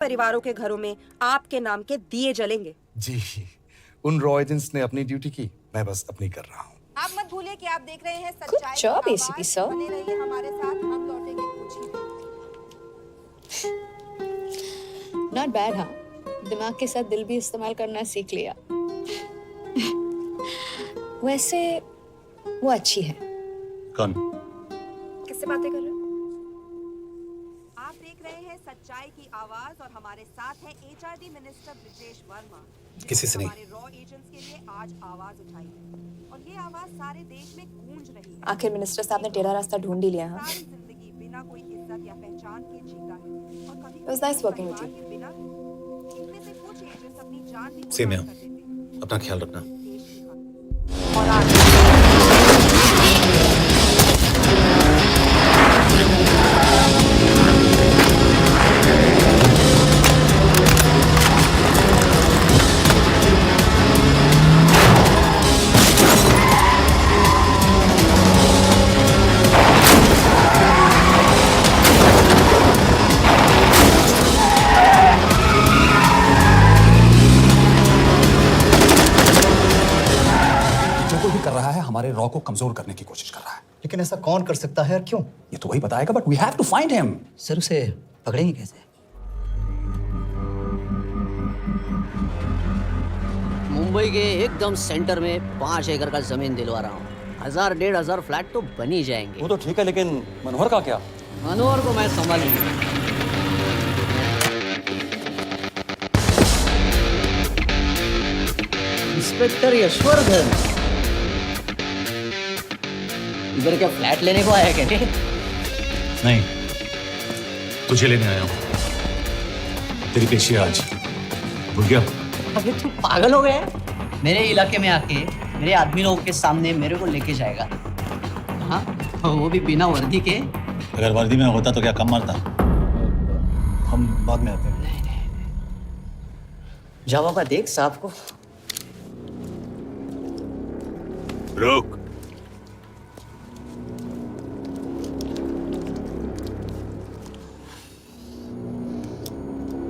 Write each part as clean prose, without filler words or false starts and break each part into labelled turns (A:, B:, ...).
A: परिवारों के घरों में आपके नाम के दिए जलेंगे।
B: जी, उन रॉ एजेंट्स ने अपनी ड्यूटी की, मैं बस अपनी कर रहा हूँ।
A: आप मत भूलिए कि आप देख रहे हैं सच्चाई की
C: job,
A: आवाज।
C: ACP sir.
A: बने रहिए हमारे साथ, हम लौटेंगे कुछ ही देर में।
C: नॉट बैड, हाँ। दिमाग के साथ दिल भी इस्तेमाल करना सीख लिया। वैसे वो अच्छी है।
D: कौन?
A: किससे बातें कर रहे हो? आप देख रहे हैं सच्चाई की आवाज और हमारे साथ है एचआरडी मिनिस्टर ब्रिजेश वर्मा।
D: किसी से नहीं।
A: हमारे रॉ एजेंट्स के लिए आज आवाज उठाई है और ये आवाज सारे देश में गूंज रही है।
C: आखिर मिनिस्टर साहब ने टेढ़ा रास्ता ढूंढ ही लिया। हाँ,
A: सारी जिंदगी बिना कोई इज्जत या पहचान के जीता है और कभी
C: It was nice working with you.
A: इनमें से कुछ एजेंट्स अपनी जान भी
D: सेम
A: कुर्बान
D: है।
A: कर देते हैं
D: अपना ख्याल रखना।
A: देश की खातिर। और आज
E: जो कोई भी कर रहा है हमारे रॉ को कमजोर करने की कोशिश कर रहा है।
F: लेकिन ऐसा कौन कर सकता है और क्यों?
E: ये तो वही बताएगा, but we have to find him.
F: Sir उसे पकड़ेंगे कैसे?
G: मुंबई के एकदम सेंटर में 5 एकड़ का जमीन दिलवा रहा हूँ। 1000-1500 फ्लैट तो बन ही जाएंगे।
H: वो तो ठीक है, लेकिन मनोहर का क्या?
G: मनोहर को मैं संभालूंगा। इंस्पेक्टर यशवर्धन, इधर क्या फ्लैट लेने को आया क्या?
D: नहीं, तुझे लेने आया हूँ। तेरी पेशी है आज। भूल गया?
G: अबे तू पागल हो गया है? मेरे इलाके में आके मेरे आदमी लोगों के सामने मेरे को लेके जाएगा? हाँ, वो भी बिना वर्दी के।
D: अगर वर्दी में होता तो क्या कम मरता?
F: हम बाद में आते हैं।
G: जाओ बाबा, देख साहब को।
D: रुक।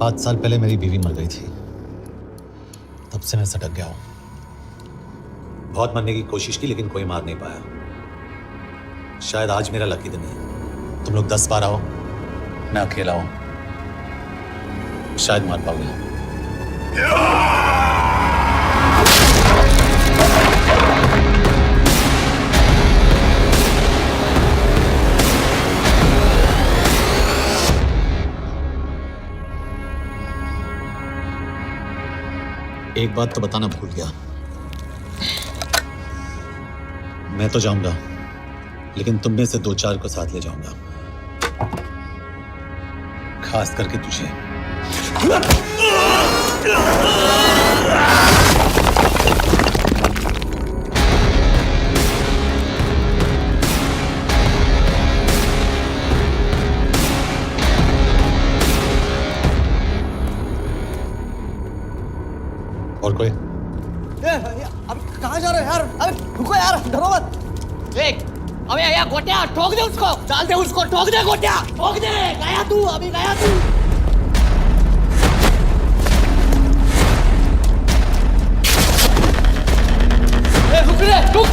D: पाँच साल पहले मेरी बीवी मर गई थी, तब से मैं सटक गया हूं। बहुत मरने की कोशिश की लेकिन कोई मार नहीं पाया। शायद आज मेरा लकी दिन है। तुम लोग 10 बार आओ, मैं अकेला हूं, शायद मार पाओगे। एक बात तो बताना भूल गया, मैं तो जाऊंगा लेकिन तुम में से 2-4 को साथ ले जाऊंगा, खास करके तुझे। और कोई?
F: अब कहाँ जा रहे हो यार? अरे रुको यार, डरो मत।
G: देख, अबे या गोटिया ठोक दे उसको, डाल दे उसको, ठोक दे गोटिया, ठोक दे। गया तू, अभी गया तू। ए रुक रे, रुक।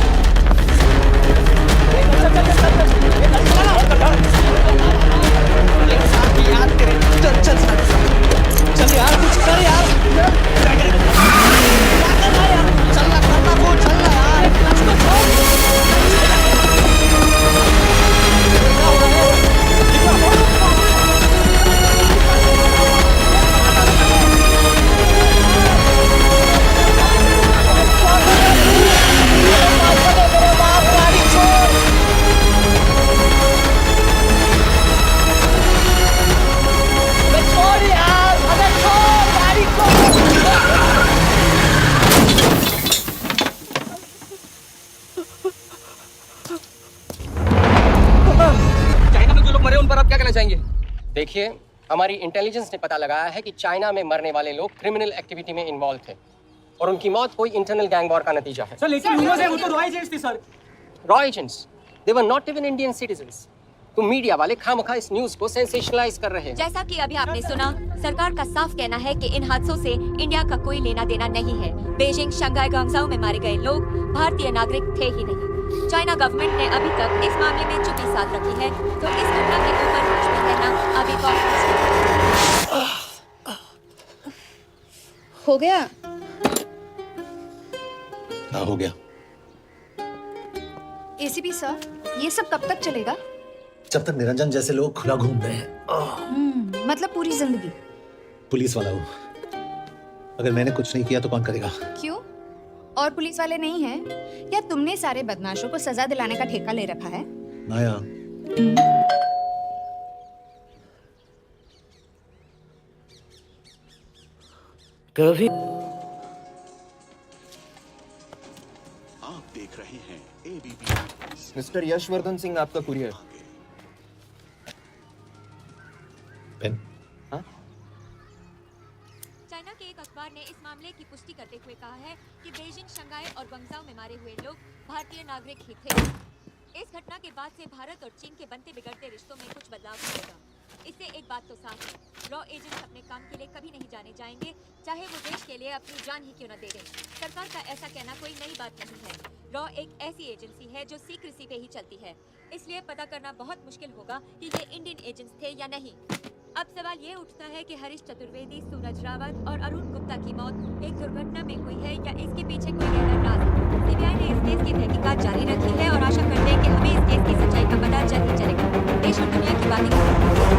G: याद करे, चल यार, कुछ कर यार। चलना करना को, चलना यार।
I: देखिए, हमारी इंटेलिजेंस ने पता लगाया है कि चाइना में मरने वाले लोग क्रिमिनल एक्टिविटी में इन्वॉल्व थे और उनकी मौत कोई इंटरनल गैंग वॉर का नतीजा है।
H: लेकिन वो तो रॉ एजेंट्स थी sir.
I: Raw agents, they were not even Indian citizens. तो मीडिया वाले खामखा इस न्यूज को सेंसेशनलाइज कर रहे हैं।
J: जैसा कि अभी आपने सुना, सरकार का साफ कहना है कि इन हादसों से इंडिया का कोई लेना देना नहीं है। बीजिंग, शंघाई, ग्वांगझाओ में मारे गए लोग भारतीय नागरिक थे ही नहीं। चाइना गवर्नमेंट ने अभी तक इस मामले में चुप्पी साध रखी है, तो इस घटना के ऊपर कुछ भी कहना अभी बहुत मुश्किल है।
C: हो गया?
D: हाँ, हो गया।
C: एसीपी सर, ये सब कब तक चलेगा?
D: जब तक निरंजन जैसे लोग खुला घूम रहे हैं।
C: मतलब पूरी जिंदगी?
D: पुलिस वाला हूँ, अगर मैंने कुछ नहीं किया तो कौन करेगा?
C: क्यों? और पुलिस वाले नहीं हैं? या तुमने सारे बदमाशों को सजा दिलाने का ठेका ले रखा है?
D: नाया,
F: कभी
K: आप देख रहे हैं एबीपी।
F: मिस्टर यशवर्धन सिंह, आपका कुरियर।
D: पेन।
J: चाइना के एक अखबार ने इस मामले की पुष्टि करते हुए कहा है कि बीजिंग, शंघाई और ग्वांगझाओ में मारे हुए लोग भारतीय नागरिक ही थे। इस घटना के बाद से भारत और चीन के बनते बिगड़ते रिश्तों में कुछ बदलाव होगा। इससे एक बात तो साफ है, रॉ एजेंट्स अपने काम के लिए कभी नहीं जाने जाएंगे, चाहे वो देश के लिए अपनी जान ही क्यों न दे दें। सरकार का ऐसा कहना कोई नई बात नहीं है। रॉ एक ऐसी एजेंसी है जो सीक्रेसी पे ही चलती है, इसलिए पता करना बहुत मुश्किल होगा कि ये इंडियन एजेंट्स थे या नहीं। अब सवाल ये उठता है कि हरीश चतुर्वेदी, सूरज रावत और अरुण गुप्ता की मौत एक दुर्घटना में हुई है या इसके पीछे कोई गहरा राज है। सीबीआई ने इस केस की तहकीकात जारी रखी है और आशा करते हैं कि हमें इस केस की सच्चाई का पता जल्द ही चलेगा। देश और दुनिया की बातें दे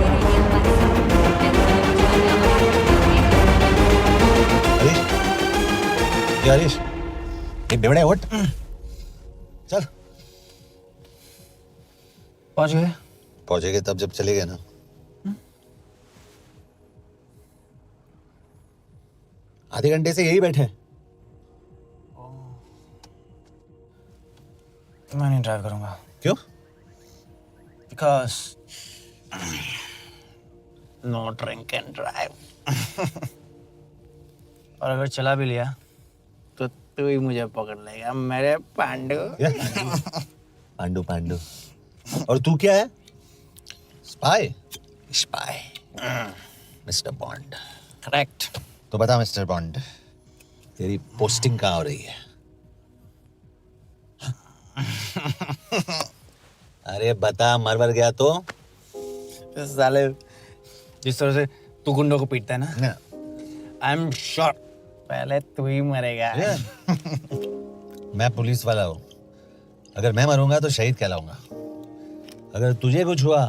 J: रही है हमारे साथ।
D: हरीश, ये बेवड़ा है, उठ। चल।
F: पहुंच गए?
D: पहुंचेंगे तब जब चले गए ना। आधे घंटे से यही बैठे हैं।
F: मैं नहीं ड्राइव करूंगा।
D: क्यों?
F: Because no drink and drive. और अगर चला भी लिया तो तू ही मुझे पकड़ लेगा, मेरे पांडु।
D: पांडु पांडु। और तू क्या है? Spy?
F: Spy.
D: Mister bond.
F: Correct.
D: तो बता मिस्टर बॉन्ड, तेरी पोस्टिंग कहाँ हो रही है? अरे बता, मर गया तो?
F: साले, जिस तरह से तू गुंडों को पीटता है ना, आई एम श्योर पहले तू ही मरेगा।
D: मैं पुलिस वाला हूँ, अगर मैं मरूंगा तो शहीद कहलाऊंगा। अगर तुझे कुछ हुआ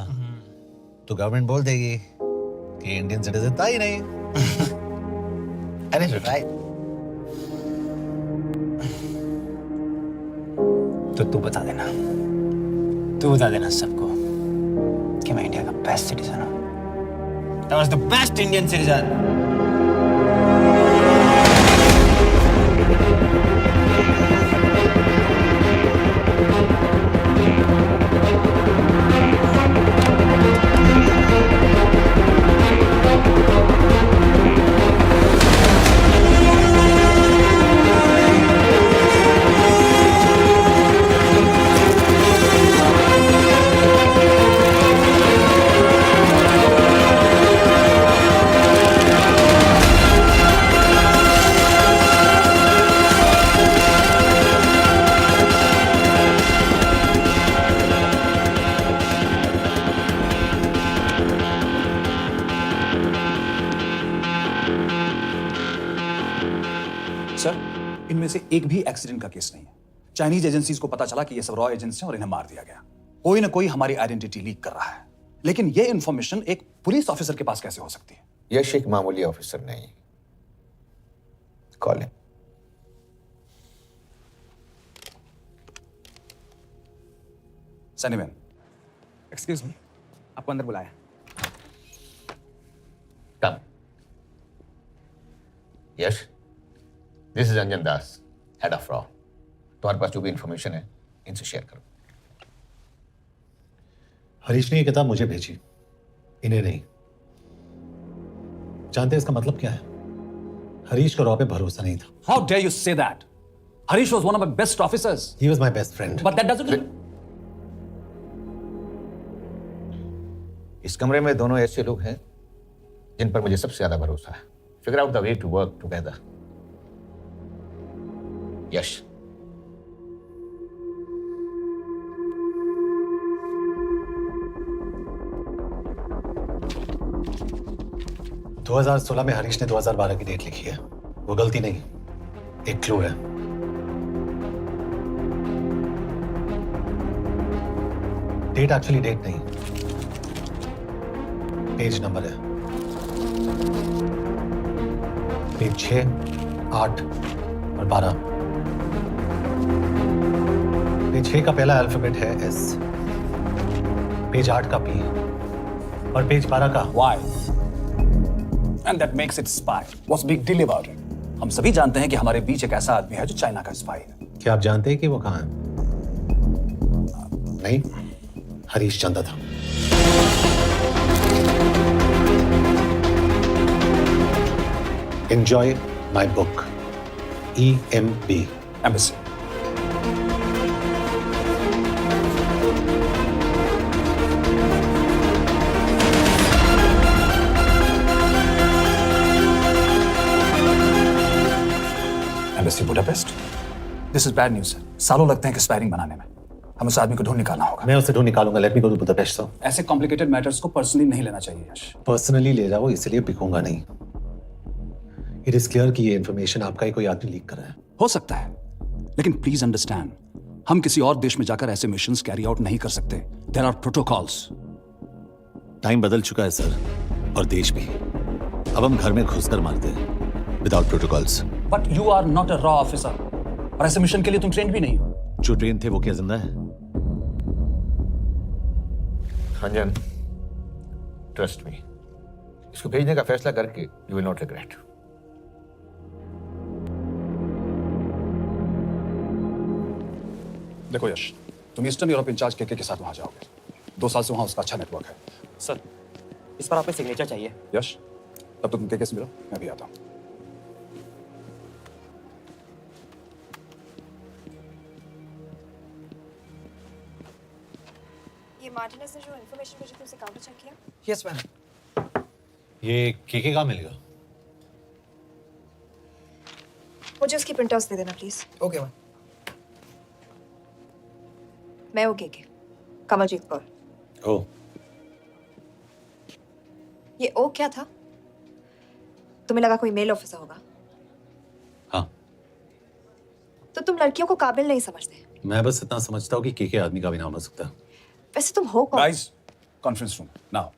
D: तो गवर्नमेंट बोल देगी कि इंडियन सिटीजन था ही नहीं।
F: अरे राइट। तो तू बता देना सबको कि मैं इंडिया का बेस्ट सिटीजन हूँ। That was the best Indian citizen.
E: Sir, इनमें से एक भी एक्सीडेंट का केस नहीं है। चाइनीज एजेंसीज को पता चला कि ये सब रॉ एजेंट्स हैं और इन्हें मार दिया गया। कोई ना कोई हमारी आइडेंटिटी लीक कर रहा है, लेकिन ये इंफॉर्मेशन एक पुलिस ऑफिसर के पास कैसे हो सकती है?
B: यश एक मामूली ऑफिसर नहीं। Call him.
E: Sunny man, excuse me, आपको अंदर बुलाया।
L: Come. Yash, this is Anjan Das, head of रॉ। तुम्हारे पास जो भी इंफॉर्मेशन है इनसे शेयर करो।
D: हरीश ने ये किताब मुझे भेजी, इन्हें नहीं। जानते हैं इसका मतलब क्या है? हरीश को रॉ पे भरोसा नहीं था।
E: How dare you say that? Harish was one of my best officers.
D: He was my best friend.
E: But that doesn't.
L: इस कमरे में दोनों ऐसे लोग हैं जिन पर मुझे सबसे ज्यादा भरोसा है. Figure out the way to work together. यश.
D: दो 2016 में हरीश ने 2012 की डेट लिखी है. वो गलती नहीं, एक क्लू है. डेट एक्चुअली डेट नहीं, पेज नंबर है. पेज 6, 8 और 12. पेज 6 का पहला अल्फाबेट है S, पेज 8 का P और पेज 12 का
E: Why? And that makes it spy. What's big deal about it? हम सभी जानते हैं कि हमारे बीच एक ऐसा आदमी है जो चाइना का स्पाई है.
D: क्या आप जानते हैं कि वो कहाँ है? नहीं, हरीश जानता था. Enjoy my book. EMB.
E: Embassy. Embassy Budapest. This is bad news. सालों लगते हैं एक्सपायरिंग बनाने में. हमें उस आदमी को ढूंढ निकालना होगा.
D: मैं उसे ढूंढ निकालूंगा. Let me go to Budapest. Sir,
E: ऐसे कॉम्प्लिकेटेड मैटर्स को पर्सनली नहीं लेना चाहिए यश.
D: पर्सनली ले जाओ, इसलिए बिकूंगा नहीं. इट इज क्लियर कि ये इंफॉर्मेशन आपका ही कोई आदमी लीक कर रहा है.
E: हो सकता है, लेकिन प्लीज अंडरस्टैंड, हम किसी और देश में जाकर ऐसे मिशंस कैरी आउट नहीं कर सकते. There are protocols.
D: टाइम बदल चुका है सर, और देश भी. अब हम घर में घुसकर मारते हैं without protocols.
E: But you are not a रॉ ऑफिसर, और ऐसे मिशन के लिए तुम ट्रेंड भी नहीं हो.
D: जो ट्रेन थे वो क्या जिंदा है?
L: रंजन, ट्रस्ट मी, इसको भेजने का फैसला करके यू विल नॉट रिग्रेट.
E: देखो यश, तुम ईस्टर्न यूरोप इंचार्ज के साथ वहां जाओगे. 2 साल से वहां उसका अच्छा नेटवर्क है.
F: सर, इस पर आपके सिग्नेचर चाहिए.
E: यश, तब तुम के से मिलो, मैं भी आता हूं.
A: ये मार्टिनेज ने जो इन्फॉर्मेशन मुझे तुमसे काउंटर चेक किया.
F: Yes ma'am.
D: ये केके कहाँ मिलेगा?
A: मुझे उसकी प्रिंटआउट्स दे देना प्लीज.
F: Okay ma'am.
A: मैं हूँ केके, कमलजीत कौर.
D: ओ,
A: ये ओ क्या था? तुम्हें लगा कोई मेल ऑफिसर होगा?
D: हाँ.
A: तो तुम लड़कियों को काबिल नहीं समझते.
D: मैं बस इतना समझता हूँ कि केके आदमी का भी नाम हो सकता है.
A: वैसे तुम हो कौन?
E: Guys, conference room now.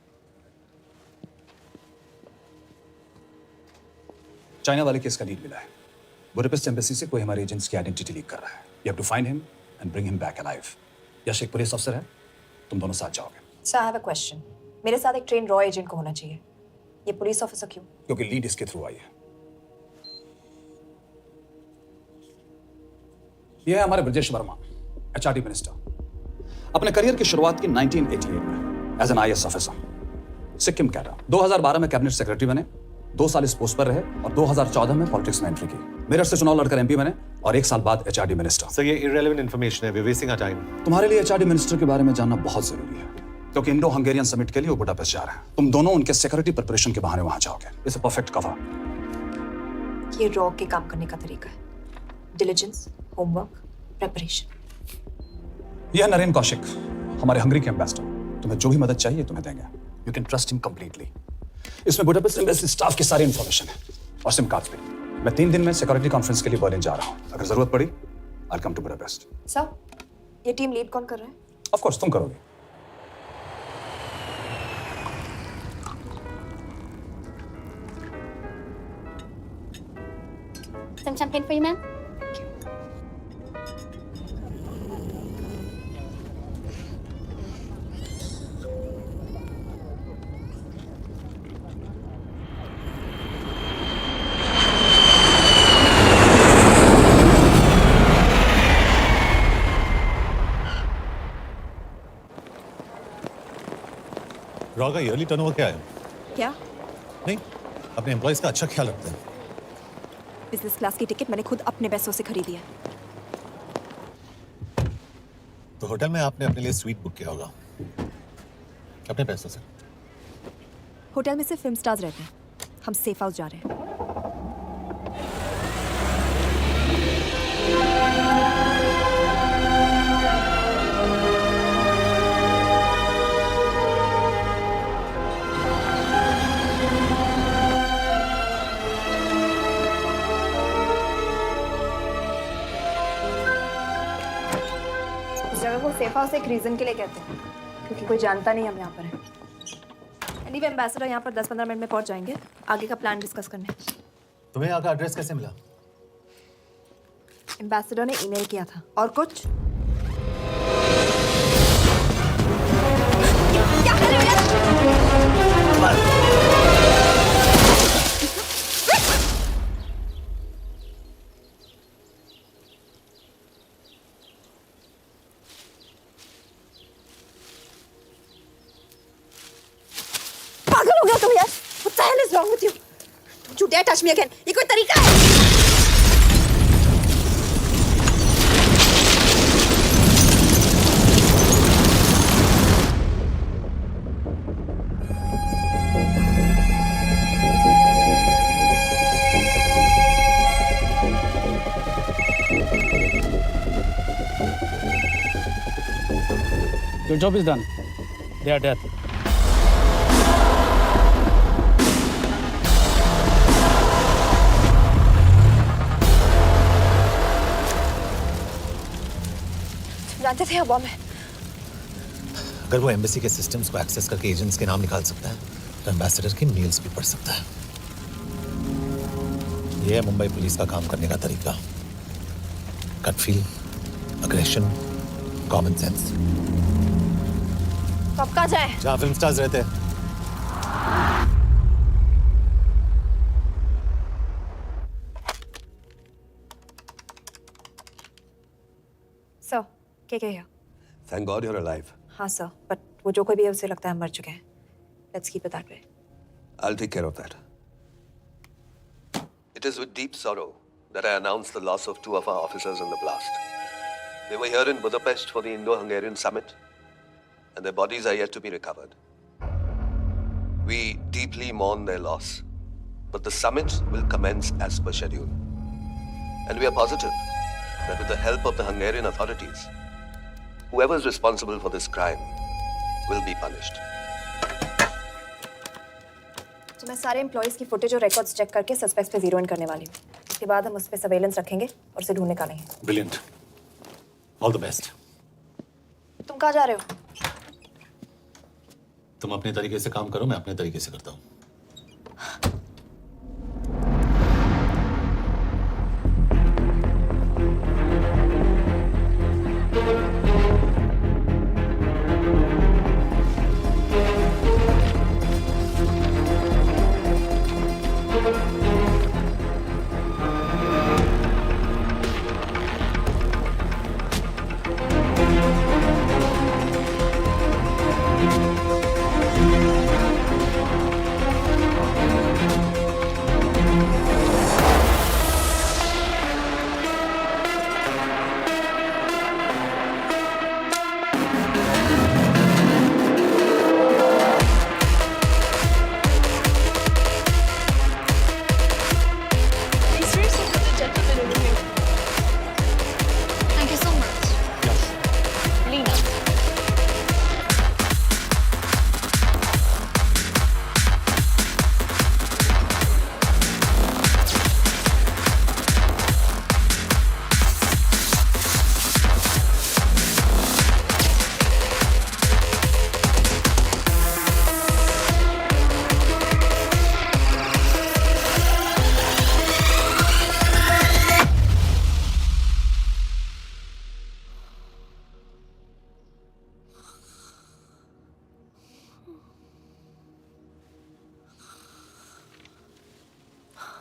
E: China वाले केस का लीड मिला है. बुडापेस्ट एम्बेसी से कोई हमारे एजेंट्स की आइडेंटिटी लीक कर रहा है. You have to find him and bring him back alive. Yash एक पुलिस अफसर है, तुम दोनों साथ जाओगे.
A: Sir, I have a question. मेरे साथ एक ट्रेन रॉ एजेंट को होना चाहिए. ये पुलिस ऑफिसर क्यों?
E: क्योंकि लीड इसके थ्रू आई है. यह है हमारे ब्रजेश वर्मा, एचआरडी मिनिस्टर. अपने करियर की शुरुआत की 1988 में as an IAS officer. Sikkim cadre. 2012 में कैबिनेट सेक्रेटरी बने. 2 साल इस पोस्ट पर रहे और 2014 में पॉलिटिक्स में एंट्री की. मेरठ से चुनाव लड़कर एमपी बने और 1 साल बाद एचआरडी मिनिस्टर.
D: सर, ये इररिलेवेंट इंफॉर्मेशन है. We are wasting our time.
E: तुम्हारे लिए एचआरडी मिनिस्टर के बारे में जानना बहुत जरूरी है, क्योंकि इंडो हंगेरियन समिट के लिए वो बुडापेस्ट जा रहे हैं. तुम दोनों उनके सिक्योरिटी प्रिपरेशन के बहाने वहां जाओगे. It's a perfect cover.
A: ये रॉ के काम करने का तरीका है. Diligence, homework, preparation.
E: यह नरेन कौशिक, हमारे हंगरी के एम्बेसडर. तुम्हें जो भी मदद चाहिए तुम्हें देंगे. You can trust him completely. इसमें बुडापेस्ट एम्बेसी स्टाफ की सारी इंफॉर्मेशन है और सिम कार्ड्स भी. मैं 3 दिन में सिक्योरिटी कॉन्फ्रेंस के लिए बर्लिन जा रहा हूँ. अगर जरूरत पड़ी I will come to Budapest.
A: Sir, ये टीम लीड कौन कर रहा है?
E: ऑफ कोर्स तुम करोगे.
J: Some champagne for you, ma'am.
D: Raw का ईयरली टर्नओवर क्या है?
A: क्या?
D: नहीं, अपने एम्प्लॉइज का अच्छा ख्याल रखते हैं.
A: बिजनेस क्लास की टिकट मैंने खुद अपने पैसों से खरीदी है.
D: तो होटल में आपने अपने लिए स्वीट बुक किया होगा अपने पैसों से.
A: होटल में सिर्फ फिल्म स्टार्स रहते हैं। हम सेफ हाउस जा रहे हैं।
C: इस जगह को सेफ हाउस एक रीजन के लिए कहते हैं, क्योंकि कोई जानता नहीं हम यहाँ पर हैं। एनीवे एम्बेसडर यहाँ पर 10-15 मिनट में पहुँच जाएंगे आगे का प्लान डिस्कस करने।
D: तुम्हें यहाँ का एड्रेस कैसे मिला?
C: एम्बेसडर ने ईमेल किया था। और कुछ? क्या कर रहे हो यार? पागल हो गया तुम यार? What the hell is wrong with you? Don't you dare touch me again. ये कोई तरीका है?
F: Your job is done. They are dead.
C: जानते थे बॉम्ब है।
D: अगर वो एम्बेसी के सिस्टम्स को एक्सेस करके एजेंट्स के नाम निकाल सकता है तो एम्बेसडर की मेल्स भी पढ़ सकता है। ये है मुंबई पुलिस का काम करने का तरीका। Gut feel, aggression, common sense.
C: कब कहाँ जाए?
D: जहाँ फिल्म स्टार्स रहते हैं।
C: सर, क्या है?
M: Thank God you're alive.
C: हाँ सर, बट वो जो कोई भी है उसे लगता है हम मर चुके हैं। Let's keep it that way.
M: I'll take care of that. It is with deep sorrow that I announce the loss of 2 of our officers in the blast. They were here in Budapest for the Indo-Hungarian summit, and their bodies are yet to be recovered. We deeply mourn their loss, but the summit will commence as per schedule. And we are positive that with the help of the Hungarian authorities, whoever is responsible for this crime will be punished.
C: तो मैं सारे employees की footage और records check करके suspects पे zero in करने वाली हूँ। उसके बाद हम उस पे सर्वेलेंस रखेंगे और उसे ढूंढ निकालेंगे।
D: ब्रिलियंट। All the best.
C: तुम कहाँ जा रहे हो?
D: तुम अपने तरीके से काम करो, मैं अपने तरीके से करता हूँ।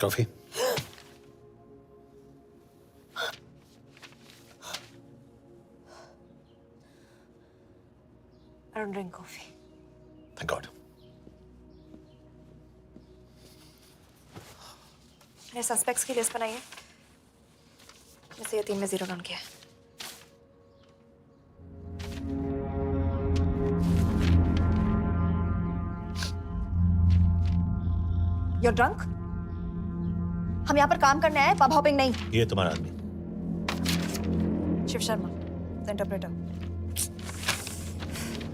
D: Trophy.
C: I don't drink coffee.
D: Thank God.
C: मैंने सस्पेक्ट्स की लिस्ट बनाई है। वैसे ये 3 में 0 रन किया है। You're drunk? हम यहाँ पर काम करने आए, पब हॉपिंग नहीं।
D: ये तुम्हारा आदमी।
C: Shiv Sharma, the interpreter।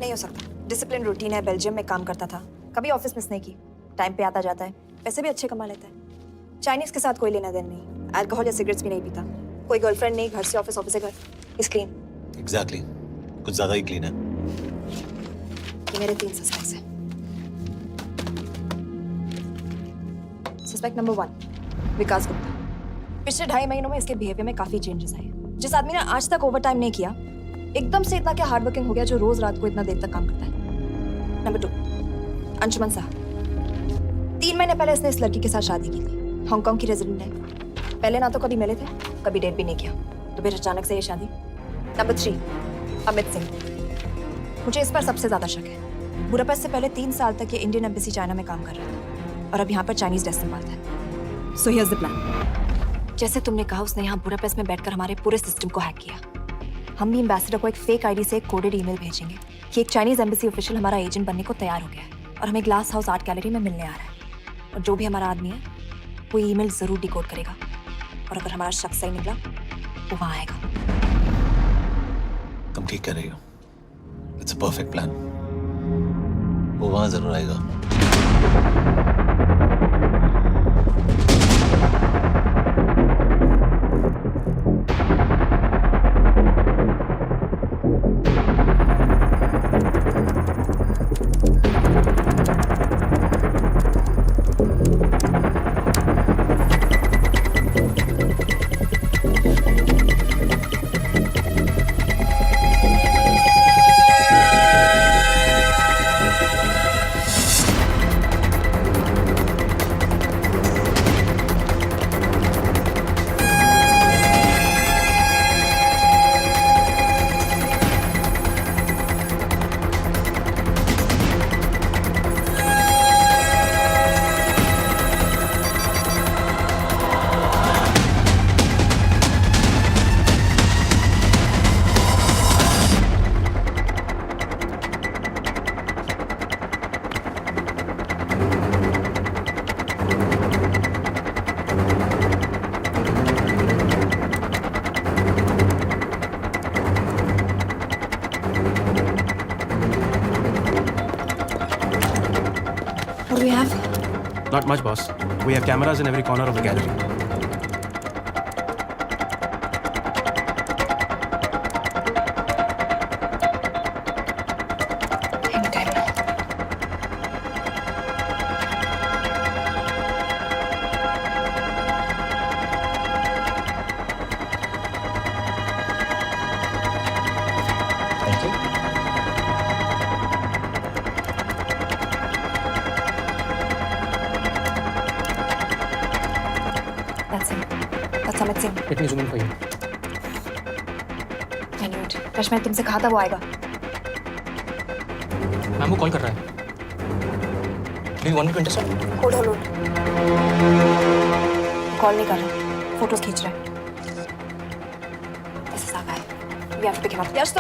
C: नहीं हो सकता। डिसिप्लिन रूटीन है, बेल्जियम में काम करता था, कभी ऑफिस मिस नहीं की, टाइम पे आता जाता है, पैसे भी अच्छे कमा लेता है। चाइनीज के साथ कोई लेना देना नहीं, अल्कोहल या सिगरेट्स भी नहीं पीता, कोई गर्लफ्रेंड नहीं, घर से ऑफिस, ऑफिस से घर, इज क्लीन।
D: एग्जैक्टली, कुछ ज्यादा ही क्लीन है।
C: ये मेरे 3 सस्पेक्ट्स हैं। सस्पेक्ट नंबर 1, विकास गुप्ता। पिछले 2.5 महीनों में इसके बिहेवियर में काफी चेंजेस आए। जिस आदमी ने आज तक ओवर टाइम नहीं किया, एकदम से इतना क्या हार्ड वर्किंग हो गया जो रोज रात को इतना देर तक काम करता है। नंबर 2, अंशुमन साहब। 3 महीने पहले इसने इस लड़की के साथ शादी की थी, हांगकांग की रेजिडेंट है। पहले ना तो कभी मिले थे, कभी डेट भी नहीं किया, तो फिर अचानक से ये शादी। नंबर 3, अमित सिंह। मुझे इस पर सबसे ज्यादा शक है। बुडापेस्ट से पहले 3 साल तक ये इंडियन एम्बेसी चाइना में काम कर रहा था और अब यहाँ पर चाइनीज डेस्क संभालता है। So here's the plan. जैसे तुमने कहा, उसने यहाँ बुडापेस्ट में बैठकर हमारे पूरे सिस्टम को हैक किया। हम भी एम्बेसडर को एक फेक आईडी से एक कोडेड ईमेल भेजेंगे कि एक चाइनीज एम्बेसी ऑफिशियल हमारा एजेंट बनने को तैयार हो गया है और हमें ग्लास हाउस आर्ट गैलरी में मिलने आ रहा है। और जो भी हमारा आदमी है वो ईमेल जरूर डिकोड करेगा और अगर हमारा शक सही निकला वो वहाँ आएगा।
D: तुम ठीक कह रही हो। It's a perfect plan. वो वहां जरूर आएगा।
C: What do we have?
N: Not much, boss. We have cameras in every corner of the gallery.
C: That's him. That's Amit Singh.
I: Let me zoom in for you.
C: I knew it. Rush, मैंने तुमसे कहा था वो आएगा।
I: Ma'am वो call कर रहा है। Do you want me to intercept?
C: Hold. Call नहीं कर रहा, फोटोज खींच रहा है। This is our guy. We have to pick him up. Yash!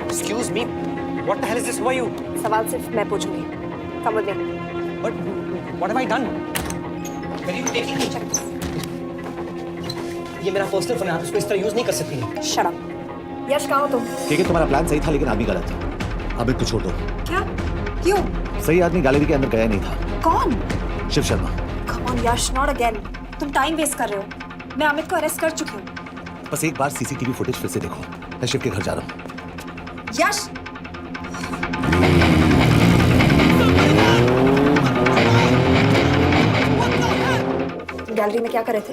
I: Excuse me. What the hell is this? Who are you?
C: सवाल सिर्फ मैं पूछूंगी। Come with me.
I: But what have I done? Where are you taking me?
C: Check this.
I: ये मेरा personal phone है, आप इसको इस तरह यूज नहीं कर सकती।
C: Shut up. यश, कहाँ हो तुम?
D: ठीक है, तुम्हारा प्लान सही था लेकिन आदमी गलत था। अमित को छोड़ दो।
C: क्या? क्यों?
D: सही आदमी गैलरी के अंदर गया नहीं था।
C: कौन?
D: Shiv Sharma.
C: Come on Yash, not again. तुम टाइम वेस्ट कर रहे हो। मैं अमित को अरेस्ट कर चुकी हूँ।
D: बस एक बार सीसीटीवी फुटेज फिर से देखो। मैं शिव के घर जा रहा हूँ।
C: यश! गैलरी में क्या कर रहे थे?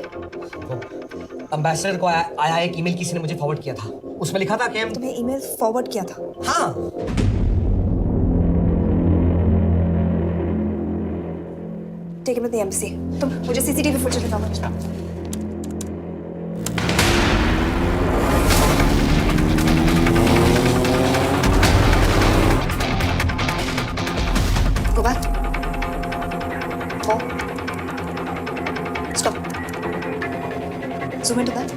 I: एम्बेसडर को आया एक ईमेल किसी ने मुझे फॉरवर्ड किया था। उसमें लिखा था कि हम
C: तुम्हें ईमेल फॉरवर्ड किया था?
I: हाँ।
C: Take him to the embassy. तुम मुझे सीसीटीवी फुटेज दिखाओ। 4. Stop. Zoom into that.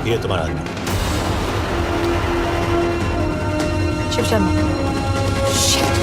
D: ये तुम्हारा आदमी।
C: शिव शर्मा। Shit.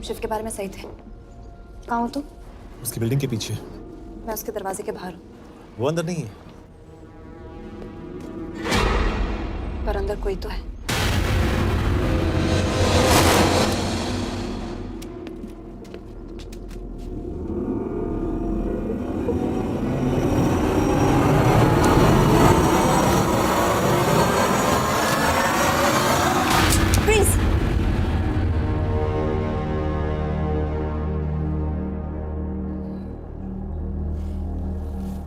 C: शिव के बारे में सही थे। कहाँ हो तुम?
D: उसकी बिल्डिंग के पीछे।
C: मैं उसके दरवाजे के बाहर हूँ।
D: वो अंदर नहीं है।
C: पर अंदर कोई तो है।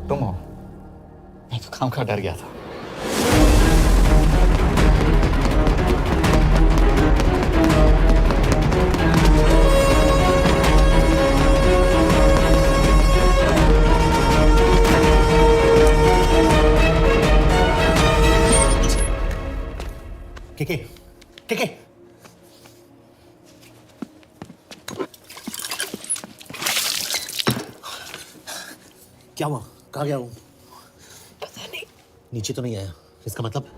L: तुम हो? मैं तो काम का डर गया था।
D: के क्या हुआ? कहाँ गया हूँ?
C: पता नहीं।
D: नीचे तो नहीं आया, इसका मतलब?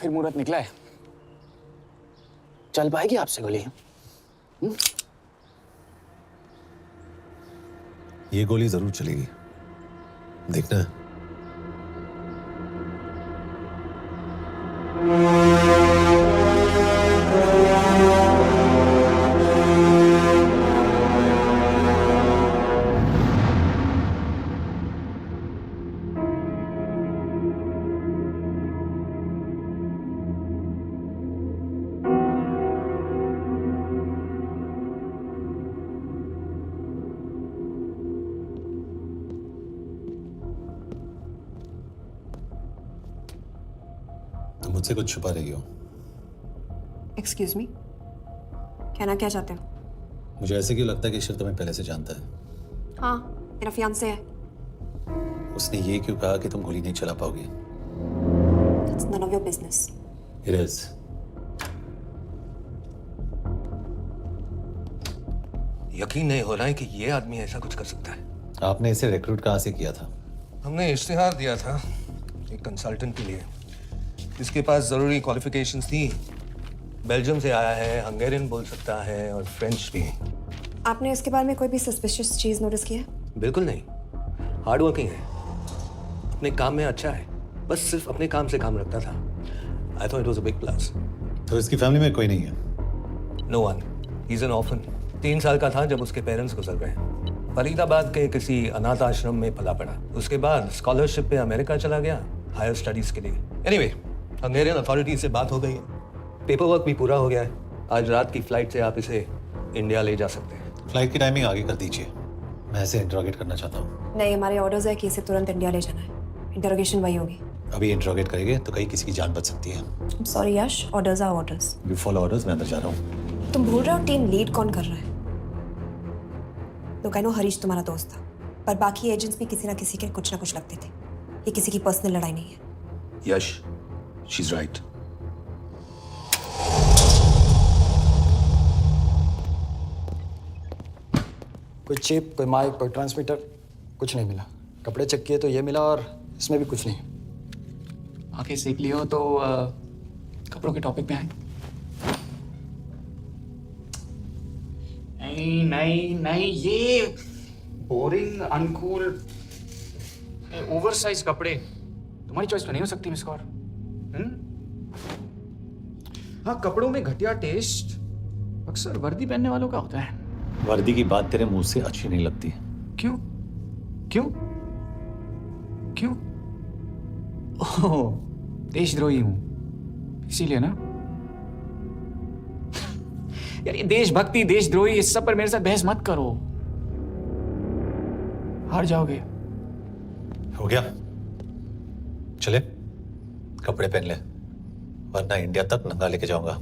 F: फिर मुहूर्त निकला है, चल पाएगी आपसे गोली?
D: ये गोली जरूर चलेगी, देखना। तुम मुझसे कुछ छुपा रही हो।
C: एक्सक्यूज मी, कहना क्या चाहते हो?
D: मुझे ऐसे क्यों लगता है कि शिव तुम्हें पहले से जानता है?
C: हाँ, मेरा फियांसे है।
D: उसने ये क्यों कहा कि तुम गोली नहीं चला पाओगी?
C: It's none of your business.
D: It is.
M: यकीन नहीं हो रहा है कि ये आदमी ऐसा कुछ कर सकता है।
D: आपने इसे रिक्रूट कहाँ से किया था?
M: हमने इश्तिहार दिया था एक कंसल्टेंट के लिए, जिसके पास जरूरी क्वालिफिकेशंस थी। बेल्जियम से आया है, हंगेरियन बोल सकता है और फ्रेंच भी।
C: आपने इसके बारे में कोई भी सस्पिशियस चीज नोटिस की है?
M: बिल्कुल नहीं, हार्ड वर्किंग है, अपने काम में अच्छा है, बस सिर्फ अपने काम से काम रखता था। I thought it was a big plus.
D: तो इसकी फैमिली में कोई नहीं है?
M: No one. He's an orphan. 3 साल का था जब उसके पेरेंट्स गुजर गए। फरीदाबाद के किसी अनाथ आश्रम में पला पड़ा। उसके बाद स्कॉलरशिप पे अमेरिका चला गया हायर स्टडीज के लिए। एनीवे, हंगेरियन अथॉरिटी से बात हो गई है, पेपर वर्क भी पूरा हो गया है। आज रात की फ्लाइट से आप इसे इंडिया ले जा सकते हैं।
D: फ्लाइट की टाइमिंग आगे कर दीजिए, मैं इसे इंटरोगेट करना चाहता हूँ।
C: नहीं, हमारे ऑर्डर्स है कि इसे तुरंत इंडिया ले जाना है। इंटरोगेशन वही होगी।
D: अभी इंटरोगेट करेंगे तो कहीं किसी की जान बच सकती है।
C: Sorry Yash, orders are orders.
D: You follow orders, मैं अंदर जा रहा हूँ।
C: तुम भूल रहे हो टीम लीड कौन कर रहा है? लोग आई नो हरीश तुम्हारा दोस्त था, पर बाकी एजेंट्स भी किसी ना किसी के कुछ ना कुछ लगते थे। ये किसी की पर्सनल लड़ाई नहीं है।
E: यश, शी इज राइट।
O: कोई चिप, कोई माइक, कोई ट्रांसमीटर, कुछ नहीं मिला। कपड़े चेक किए तो ये मिला और इसमें भी कुछ नहीं।
P: आके सीख लियो तो कपड़ों के टॉपिक पे आए। नहीं नहीं नहीं, ये बोरिंग, अनकूल, ओवरसाइज कपड़े तुम्हारी चॉइस तो नहीं हो सकती मिस कौर। हाँ, कपड़ों में घटिया टेस्ट अक्सर वर्दी पहनने वालों का होता है।
D: वर्दी की बात तेरे मुंह से अच्छी नहीं लगती।
P: क्यों क्यों क्यों? ओह, देशद्रोही हूं इसीलिए ना। यार ये देशभक्ति, देशद्रोही, इस सब पर मेरे साथ बहस मत करो, हार जाओगे।
D: हो गया, चले कपड़े पहन ले, वरना इंडिया तक नंगा लेके जाऊंगा।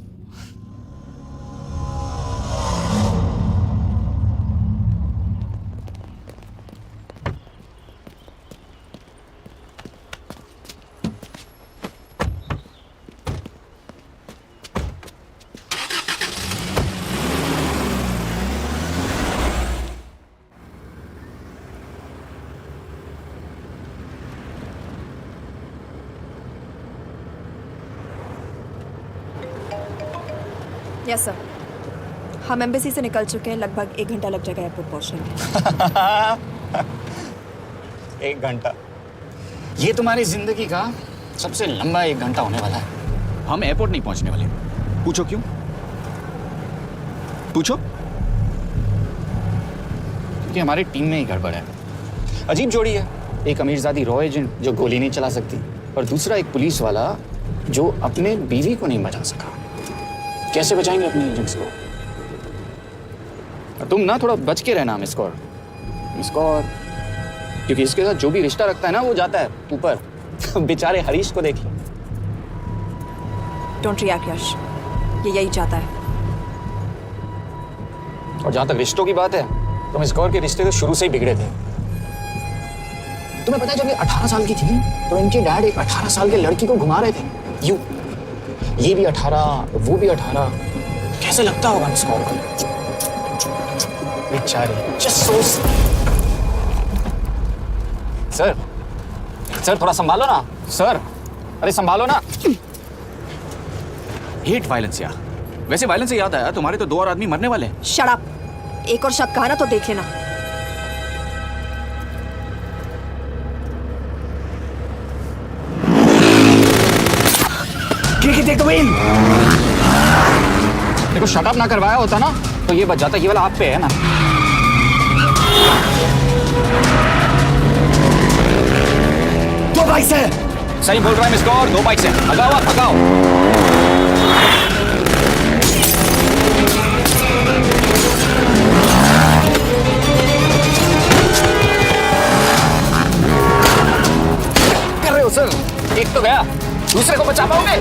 C: यस सर, हम एम्बेसी से निकल चुके हैं। लगभग 1 घंटा लग जाएगा एयरपोर्ट पहुंचने में।
P: 1 घंटा? ये तुम्हारी जिंदगी का सबसे लंबा 1 घंटा होने वाला है। हम एयरपोर्ट नहीं पहुंचने वाले। पूछो क्यों? पूछो। क्योंकि हमारी टीम में ही गड़बड़ है। अजीब जोड़ी है, एक अमीरजादी रॉ एजेंट जो गोली नहीं चला सकती, और दूसरा एक पुलिस वाला जो अपने बीवी को नहीं बचा सका। कैसे बचाएंगे अपने एजेंट्स को? तुम ना थोड़ा बच के रहना मिस कौर, क्योंकि इसके साथ जो भी रिश्ता रखता है ना वो जाता है ऊपर। बेचारे हरीश को देख लो।
C: डोंट रिएक्ट यश, ये यही चाहता है।
P: और जहां तक रिश्तों की बात है, तो मिस कौर के रिश्ते तो शुरू से ही बिगड़े थे। तुम्हें पता है जब ये 18 साल की थी तो इनके डैड एक 18 साल के लड़की को घुमा रहे थे। यूं, ये भी 18, वो भी 18। कैसे लगता होगा मिस कौर को? बेचारे, जस्ट सो। सर थोड़ा संभालो ना सर। अरे संभालो ना। हेट वायलेंस यार। वैसे वायलेंस से याद आया, तुम्हारे तो 2 और आदमी मरने वाले हैं।
C: Shut up. एक और शब्द कहा ना तो देख लेना।
P: Take the win. देखो शट अप ना करवाया होता ना तो ये बच जाता। ये वाला आप पे है ना। दो बाइक से। सही बोल रहा है मिस कौर, 2 बाइक से। भगाओ आप, भगाओ। कर रहे हो सर? एक तो गया, दूसरे को बचा पाओगे?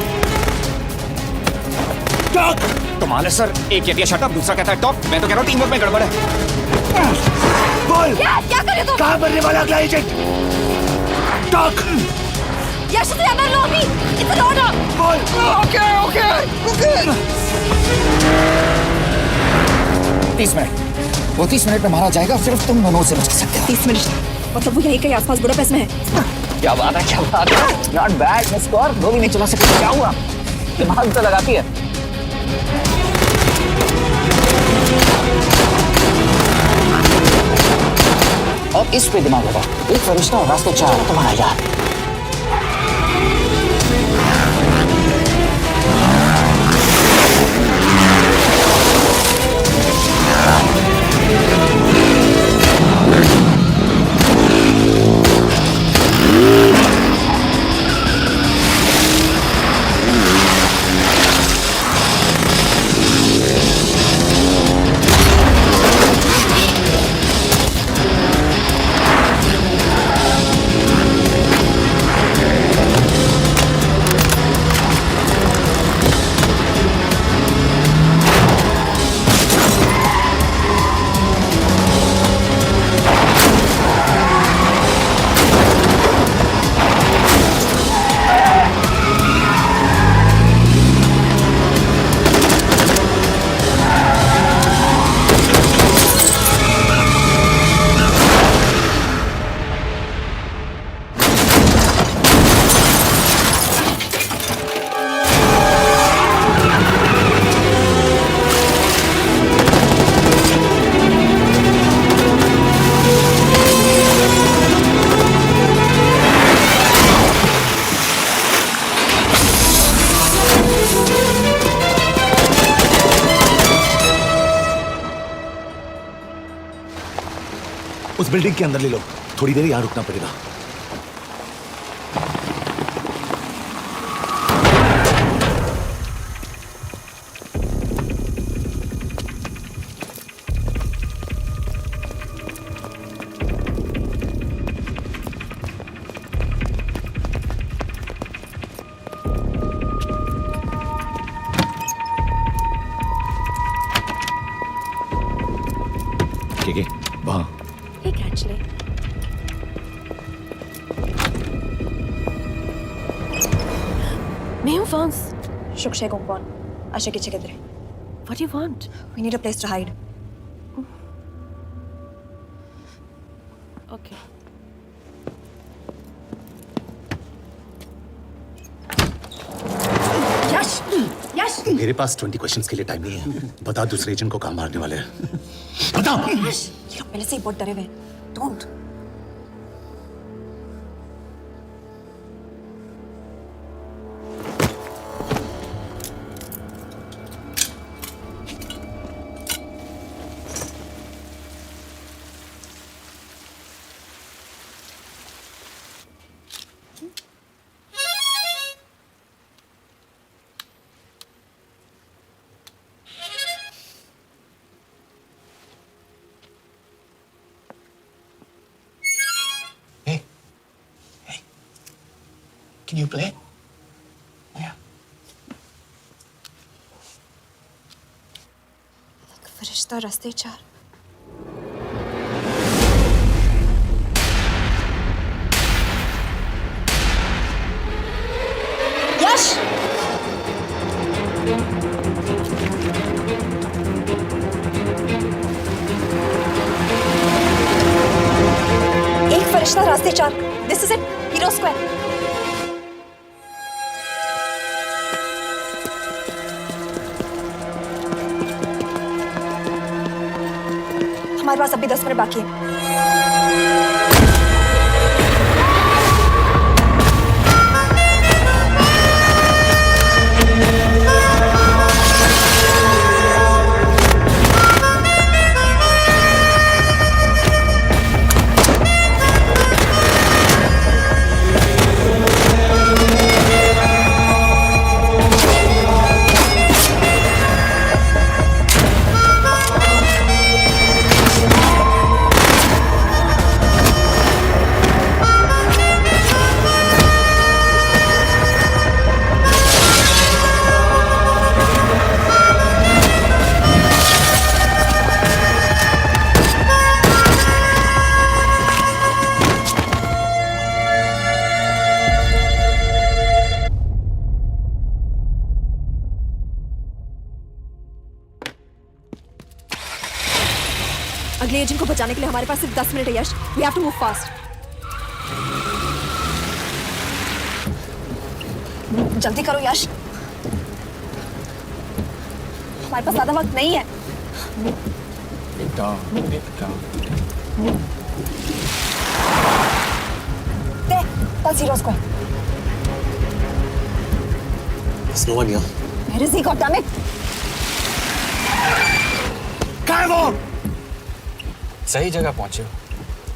P: कमाल है सर, एक कहती है शट अप, दूसरा कहता है टॉप। मैं तो कह रहा हूँ टीम वर्क में गड़बड़ है। बोल
C: क्या करे तुम?
P: कहाँ मरने वाला अगला एजेंट? टॉक।
C: यश से अंदर लो अभी। It's an order.
P: बोल। Okay 30 minute. वो 30 मिनट में मारा जाएगा, सिर्फ तुम दोनों से बच सकते हो।
C: 30 मिनट मतलब वो यहीं कहीं आसपास बुडापेस्ट में है।
P: क्या बात है, क्या बात है। नॉट बैड मिस कौर, 2 भी नहीं चला सकते। क्या हुआ? दिमाग तो लगाती है। और इस पे दिमाग लगा। एक फरिश्ता और रास्ते 4 तुम्हारा यार।
D: उस बिल्डिंग के अंदर ले लो, थोड़ी देर यहाँ रुकना पड़ेगा। ठीक है, वहाँ
C: Hey, actually.
Q: मैं हूँ fawns.
C: Shukshay Gongpon. Asha kiche kidre.
Q: What do you want?
C: We need a place to hide.
Q: Okay.
C: Yash! Yash!
D: मेरे पास 20 क्वेश्चंस के लिए टाइम नहीं है। बता दूसरे एजेंट को कहाँ मारने वाले हैं। बता।
C: Yash! ये लोग पहले से ही बहुत डरे हुए हैं. Don't.
P: Can you play? Yeah.
C: फरिश्ता रास्ते चार. Yash! एक फरिश्ता रास्ते चार. This is it. Hero Square. हमारे पास अभी 10 मिनट बाकी है. अगले एजेंट को बचाने के लिए हमारे पास सिर्फ 10 मिनट है यश. We have to move fast. जल्दी करो यश. हमारे पास ज्यादा वक्त नहीं है. दे, Pulse Hero Square.
D: There's no one here.
C: Where is he? God damn it!
P: कहाँ है वो? सही जगह पहुंचे हो,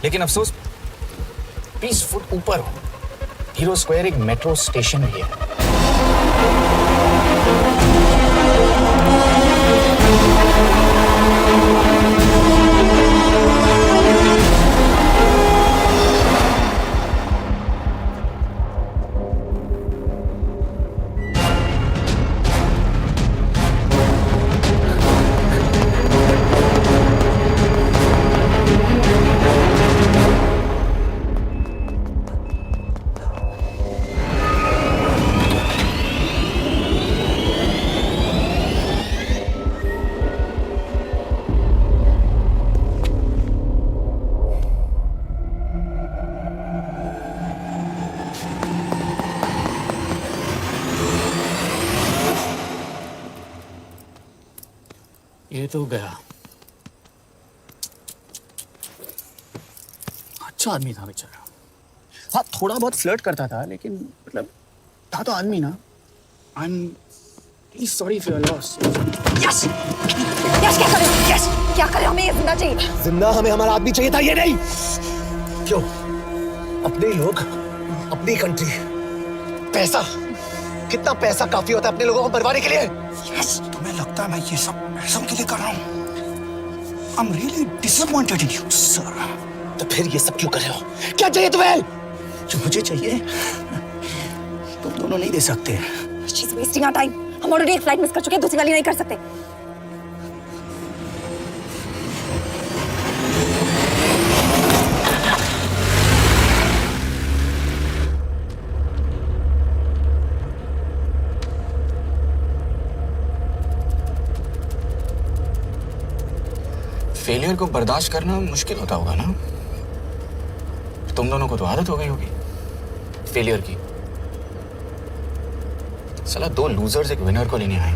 P: लेकिन अफसोस 20 फुट ऊपर हो. हीरो स्क्वायर एक मेट्रो स्टेशन भी है. ये तो गया. अच्छा आदमी था बेचारा. हाँ, थोड़ा बहुत फ्लर्ट करता था, लेकिन मतलब था तो आदमी ना. Please, sorry for your loss.
C: Yash Yash क्या कर रहे हो? यश क्या कर रहे हो? हमें ये जिंदा चाहिए।
D: जिंदा हमें हमारा आदमी चाहिए था, ये नहीं। क्यों? अपने लोग, अपनी कंट्री, पैसा, कितना पैसा काफी होता है अपने लोगों को मरवाने के लिए?
O: यस, तुम्हें लगता है मैं ये सब पैसों के लिए कर रहा हूँ? I'm really disappointed in you, sir.
D: तो फिर ये सब क्यों कर रहे हो? क्या चाहिए तुम्हें?
O: जो मुझे चाहिए तुम दोनों नहीं दे सकते।
C: She's wasting our time. हम ऑलरेडी एक फ्लाइट मिस कर चुके हैं, दूसरी वाली नहीं कर सकते।
P: फेलियर को बर्दाश्त करना मुश्किल होता होगा ना? तुम दोनों को तो आदत हो गई होगी फेलियर की। साला दो लूजर्स एक विनर को लेने आए।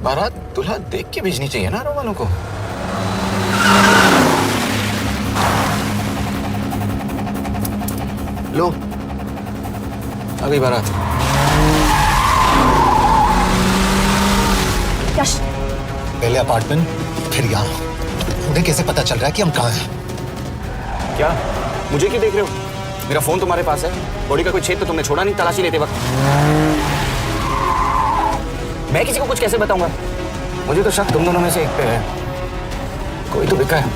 P: बारात दूल्हा देख के भेजनी चाहिए ना रो वालों को। लो अभी बारात।
C: यश
D: पहले अपार्टमेंट, फिर यहाँ। उन्हें कैसे पता चल रहा है कि हम कहाँ हैं?
P: क्या मुझे क्यों देख रहे हो? मेरा फोन तुम्हारे पास है। बॉडी का कोई छेद तो तुमने छोड़ा नहीं तलाशी लेते वक्त। मैं किसी को कुछ कैसे बताऊंगा? मुझे तो शक तुम दोनों में से एक पे है। कोई तो बिका है।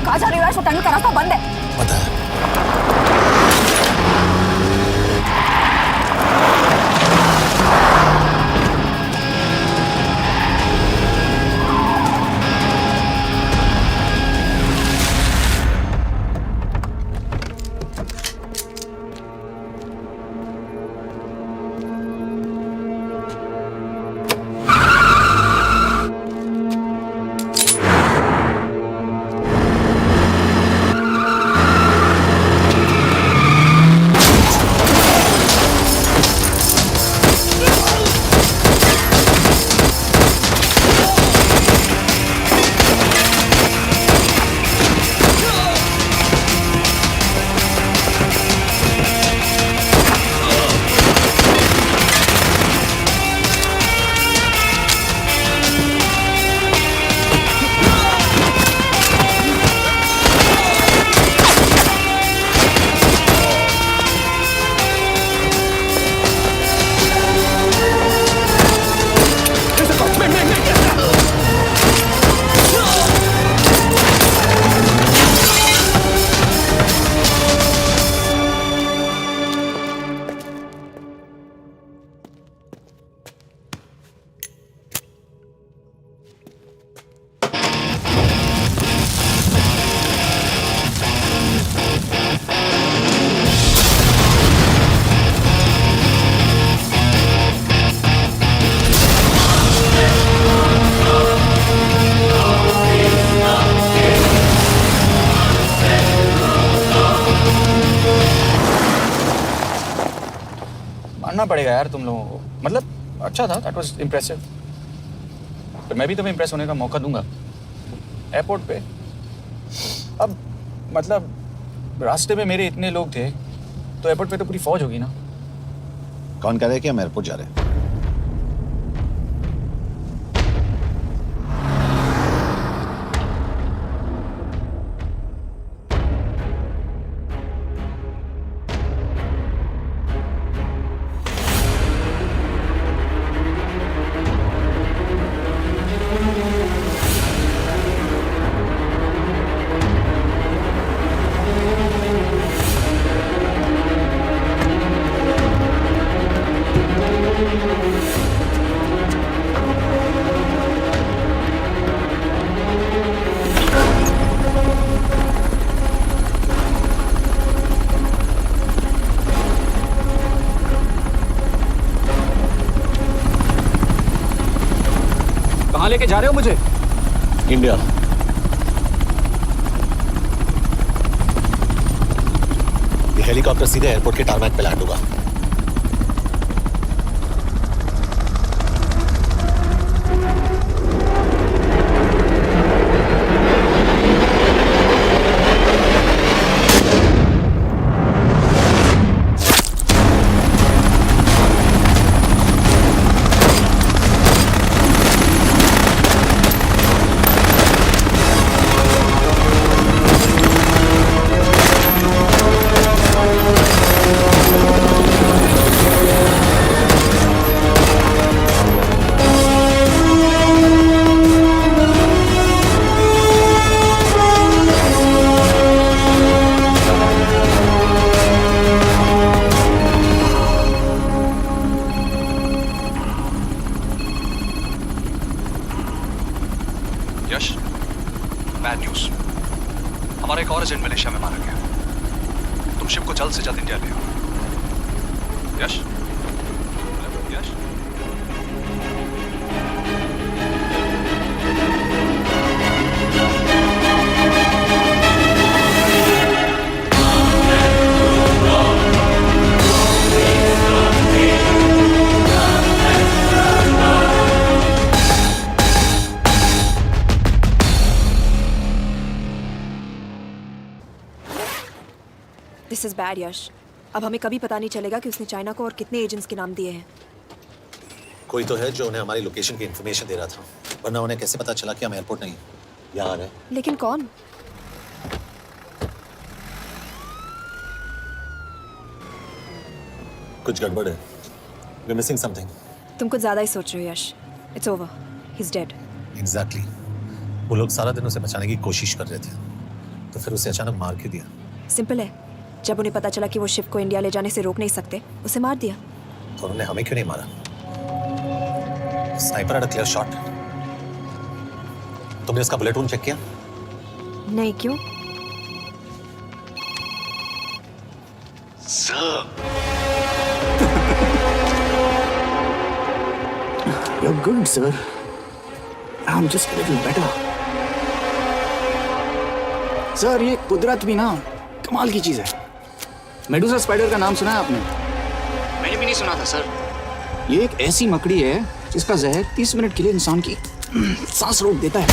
C: कहाँ जा रही हो? वो टनल का रास्ता बंद है।
D: पता है।
P: मानना पड़ेगा यार तुम लोगों को। मतलब अच्छा था, दैट वाज इम्प्रेसिव। तो मैं भी तुम्हें इम्प्रेस होने का मौका दूंगा एयरपोर्ट पे। अब मतलब रास्ते में मेरे इतने लोग थे तो एयरपोर्ट पे तो पूरी फौज होगी ना।
D: कौन कह रहा है कि हम एयरपोर्ट जा रहे हैं?
P: कहाँ लेके जा रहे हो मुझे?
D: इंडिया। ये हेलीकॉप्टर सीधे एयरपोर्ट के टारमैक पे लैंड होगा।
C: दिस इज बैड यश। अब हमें कभी पता नहीं चलेगा कि उसने चाइना को और कितने एजेंट्स के नाम दिए हैं।
D: कोई तो है जो उन्हें हमारी लोकेशन की इन्फॉर्मेशन दे रहा था, वरना उन्हें कैसे पता चला कि हम एयरपोर्ट नहीं यहाँ आ रहे हैं?
C: लेकिन कौन?
D: कुछ गड़बड़ है। We're missing something.
C: तुम कुछ ज्यादा ही सोच रहे हो Yash. It's over, he is dead.
D: Exactly. वो लोग सारा दिन उसे बचाने की कोशिश कर रहे थे, तो फिर उसे अचानक मार क्यों दिया?
C: सिंपल है, जब उन्हें पता चला कि वो शिव को इंडिया ले जाने से रोक नहीं सकते, उसे मार दिया।
D: तो उन्होंने हमें क्यों नहीं मारा? Sniper had a clear shot. तुमने इसका बुलेट वूंड चेक किया?
C: नहीं, क्यों?
P: You're good, sir. I'm just a little better. Sir, ये कुदरत भी ना कमाल की चीज है। मेडुसा स्पाइडर का नाम सुना है आपने? मैंने भी नहीं सुना था सर। ये एक ऐसी मकड़ी है जिसका जहर 30 मिनट के लिए इंसान की सांस रोक देता है।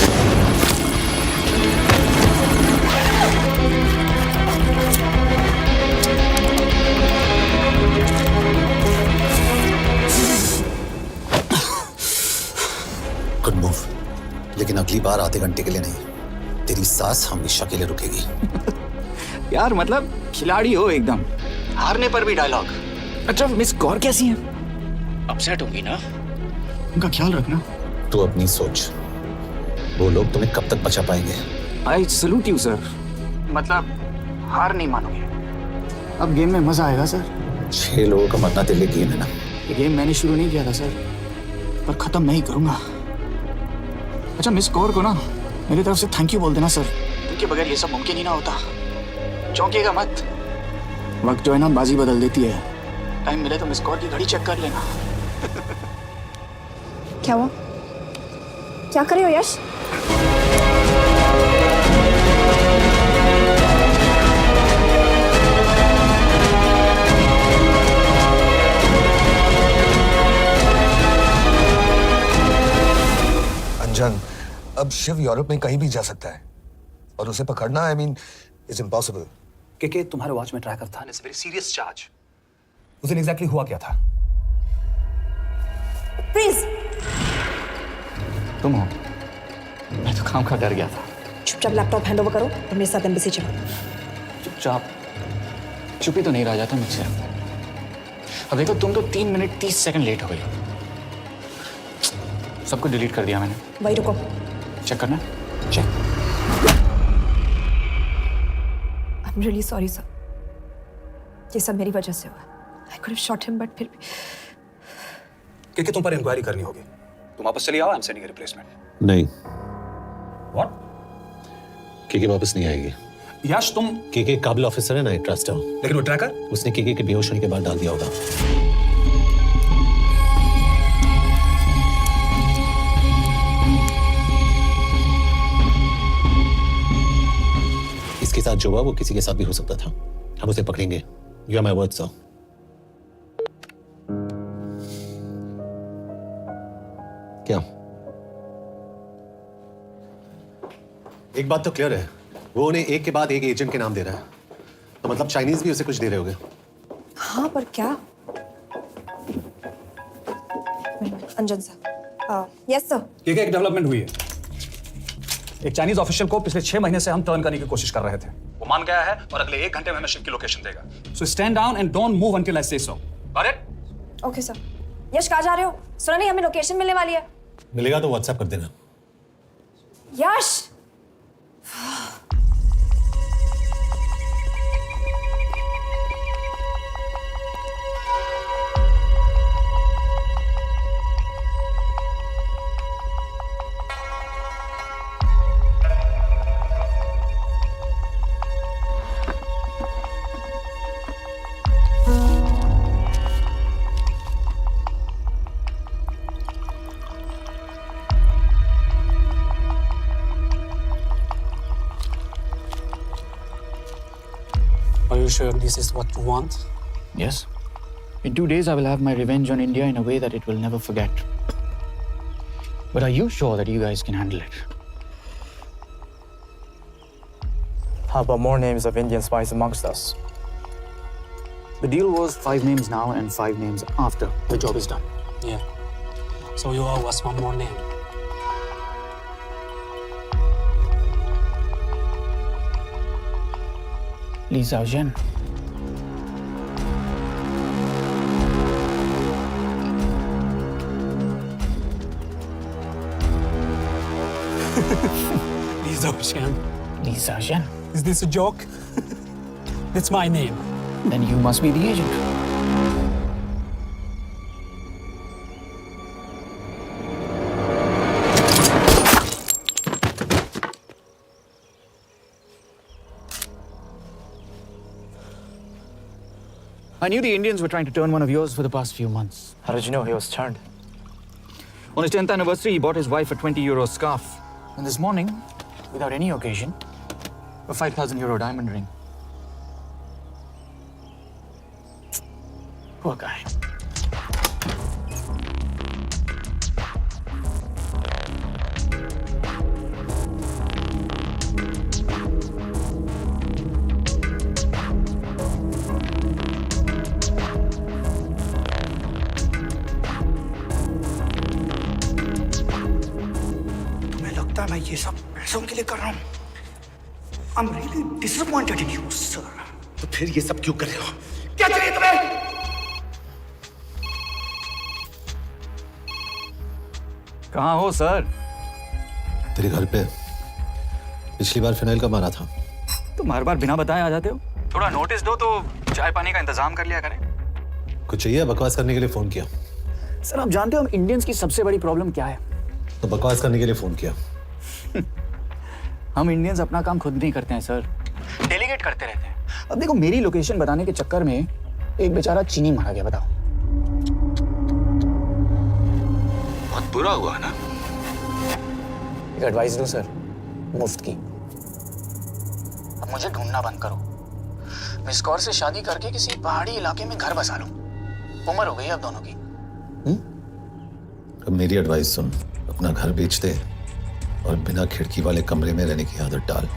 D: गुड मूव, लेकिन अगली बार आधे घंटे के लिए नहीं, तेरी सांस हमेशा के लिए रुकेगी।
P: यार मतलब खिलाड़ी हो एकदम, हारने पर भी डायलॉग। अच्छा, मिस कौर कैसी हैं? अपसेट होंगी ना, उनका ख्याल रखना।
D: तू अपनी सोच, वो लोग तुम्हें कब तक बचा पाएंगे?
P: आई सैल्यूट यू सर। मतलब हार नहीं मानोगे? अब गेम में मजा आएगा सर।
D: 6 लोगों का मरना दिल्ली गेम है ना।
P: ये गेम मैंने शुरू नहीं किया था सर, पर खत्म मैं ही करूंगा। अच्छा, मिस कौर को ना मेरी तरफ से थैंक यू बोल देना सर। उनके बगैर ये सब मुमकिन ही ना होता। चौंकिएगा मत, वक्त जो है ना बाजी बदल देती है। टाइम मिले तो मिस कौर की घड़ी चेक कर लेना।
C: क्या हुआ? क्या कर रहे हो यश?
M: अंजन, अब शिव यूरोप में कहीं भी जा सकता है और उसे पकड़ना, आई मीन, इज इम्पॉसिबल।
E: के तुम्हारे वॉच में ट्रैकर था, इट्स वेरी सीरियस चार्ज। उस दिन एग्जैक्टली हुआ क्या था?
C: प्लीज।
P: तुम हो? मैं तो काम का डर गया था।
C: चुपचाप लैपटॉप हैंड ओवर करो और मेरे साथ एम्बेसी चलो।
P: चुपचाप? चुप ही तो नहीं रहा जाता मुझसे। अब देखो, तुम तो 3 मिनट 30 सेकंड लेट हो गई। सबको डिलीट कर दिया मैंने।
C: वही रुको,
P: चेक करना। Check.
C: I am really sorry sir, ये सब मेरी वजह से हुआ। I could have shot him, but फिर भी।
E: कि तुम पर इंक्वायरी करनी होगी। तुम वापस चली आओ, I am sending a replacement.
D: नहीं।
E: व्हाट?
D: केके वापस नहीं आएगी।
E: यश, तुम
D: केके काबिल ऑफिसर है ना, ट्रस्ट है।
E: लेकिन वो ट्रैकर
D: उसने केके के बेहोश होने के बाद डाल दिया होगा। इसके साथ जो हुआ वो किसी के साथ भी हो सकता था। हम उसे पकड़ेंगे। You are my word sir. क्या? एक बात तो क्लियर है, वो उन्हें एक के बाद एक एजेंट के नाम दे रहा है, तो मतलब चाइनीज भी उसे कुछ दे रहे होंगे।
C: हाँ, पर क्या? अंजन सर। Yes sir.
E: एक डेवलपमेंट हुई है। एक चाइनीज ऑफिशियल को पिछले 6 महीने से हम टर्न करने की कोशिश कर रहे थे। वो मान गया है और अगले 1 घंटे में हमें शिप की लोकेशन देगा। So stand down and don't move until I say so. Got it?
C: Okay sir. Yash, कहाँ जा रहे हो? सुना नहीं, हमें लोकेशन मिलने वाली है।
D: मिलेगा तो व्हाट्सएप कर देना।
C: यश!
Q: Are you sure this is what you want?
P: Yes. In 2 days, I will have my revenge on India in a way that it will never forget. But are you sure that you guys can handle it?
Q: How about more names of Indian spies amongst us?
P: The deal was 5 names now and 5 names after the job is done.
Q: Yeah. So you owe us one more name.
P: Li Xiaozhen.
Q: Li Xiaozhen.
P: Li Xiaozhen.
Q: Is this a joke? That's my name.
P: Then you must be the agent. I knew the Indians were trying to turn one of yours for the past few months.
O: How did you know he was turned?
P: On his 10th anniversary, he bought his wife a 20 € scarf. And this morning, without any occasion, a 5,000 € diamond ring. Poor guy.
O: तुम्हें लगता है मैं ये सब पैसों के लिए कर रहा हूँ? I'm really disappointed in you, sir. तो फिर ये सब क्यों कर रहे हो? क्या चाहिए तुम्हें?
P: कहाँ हो सर?
D: तेरे घर पे पिछली बार फिनाइल का मारा था।
P: तुम हर बार बिना बताए आ जाते हो। थोड़ा नोटिस दो तो चाय पानी का इंतजाम कर लिया करें।
D: कुछ चाहिए? बकवास करने के लिए फोन किया।
P: सर आप जानते हो हम इंडियंस की सबसे बड़ी प्रॉब्लम क्या है?
D: तो बकवास करने के लिए फोन किया।
P: हम इंडियंस अपना काम खुद नहीं करते हैं सर, डेलीगेट करते रहते हैं। अब देखो मेरी लोकेशन बताने के चक्कर में एक बेचारा चीनी मारा गया, बताओ।
D: बहुत बुरा हुआ ना?
P: एक एडवाइस दो सर, मुफ्त की। अब मुझे ढूंढना बंद करो। मिस कौर से शादी करके किसी पहाड़ी इलाके में घर बसा लो। उम्र हो गई अब दोनों की।
D: अब मेरी एडवाइस सुन, अपना घर बेच दे और बिना खिड़की वाले कमरे में रहने की आदत डाल।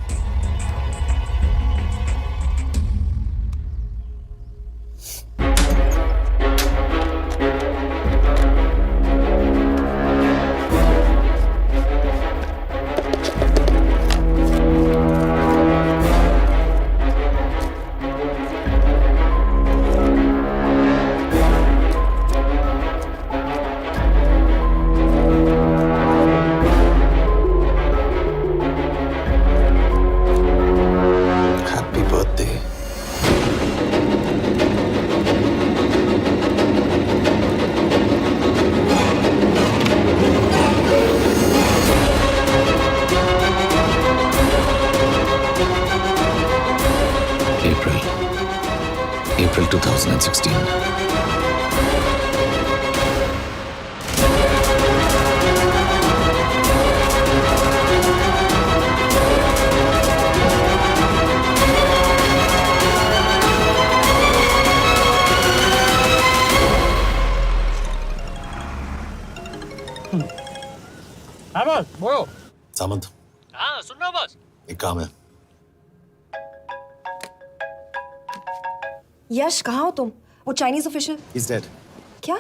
D: April 2016.
F: हाँ बॉस बोलो।
D: सामंत,
F: हाँ सुन रहा हूँ बॉस।
D: एक काम है।
C: यश कहाँ हो तुम? वो चाइनीज ऑफिशियल।
D: He's dead.
C: क्या?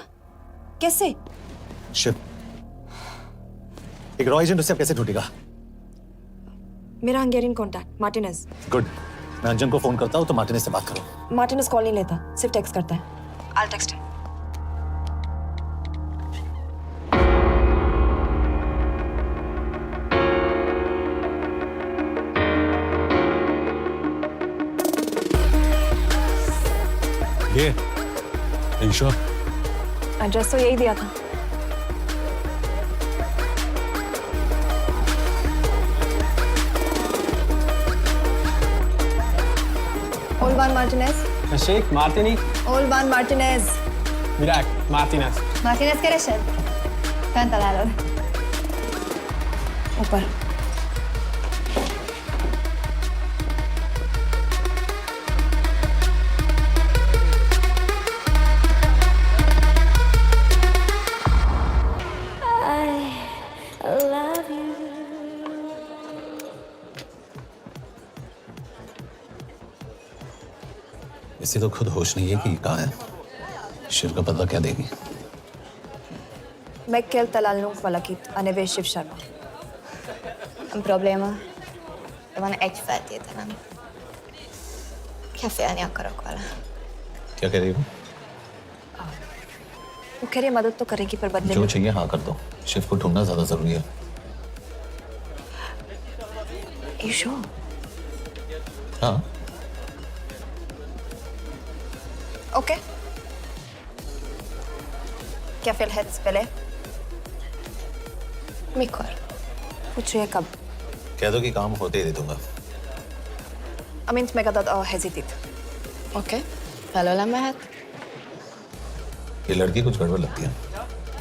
C: कैसे?
D: शिप। एक रॉ एजेंट उसे अब कैसे ढूंढेगा?
C: मेरा हंगेरियन कॉन्टैक्ट मार्टिनेज।
D: गुड, मैं अंजन को फोन करता हूँ तो मार्टिनेज से बात करो।
C: मार्टिनेज कॉल नहीं लेता, सिर्फ टेक्स्ट करता है। I'll text him.
D: ये sure?
C: एड्रेस तो यही दिया था। Olvan Martinez.
F: Sheikh Martini.
C: Olvan Martinez.
F: Virak Martinez.
C: Martinez keresel? Fent találod. ऊपर।
D: इसे तो खुद होश नहीं है कि कहाँ है। शिव का पता क्या देगी?
C: मैं kelt találnunk valakit, a neve Shiv Sharma.
R: Nem probléma. De van egy feltételem. Kefélni akarok vele.
D: क्या कह रही हो?
C: वो कह रही है मदद तो करेगी पर बदले
D: जो
C: में
D: चाहिए हाँ कर दो। शिव को ढूंढना ज्यादा जरूरी है।
C: You sure?
D: हाँ।
C: Okay. Kefélhetsz vele?
R: Mikor?
C: पूछिए कब?
D: कह दो कि काम होते ही दे दूंगा।
C: Amint megadod a hezitit.
R: Oké. Felőlem mehet?
D: ये लड़की कुछ गड़बड़ लगती है।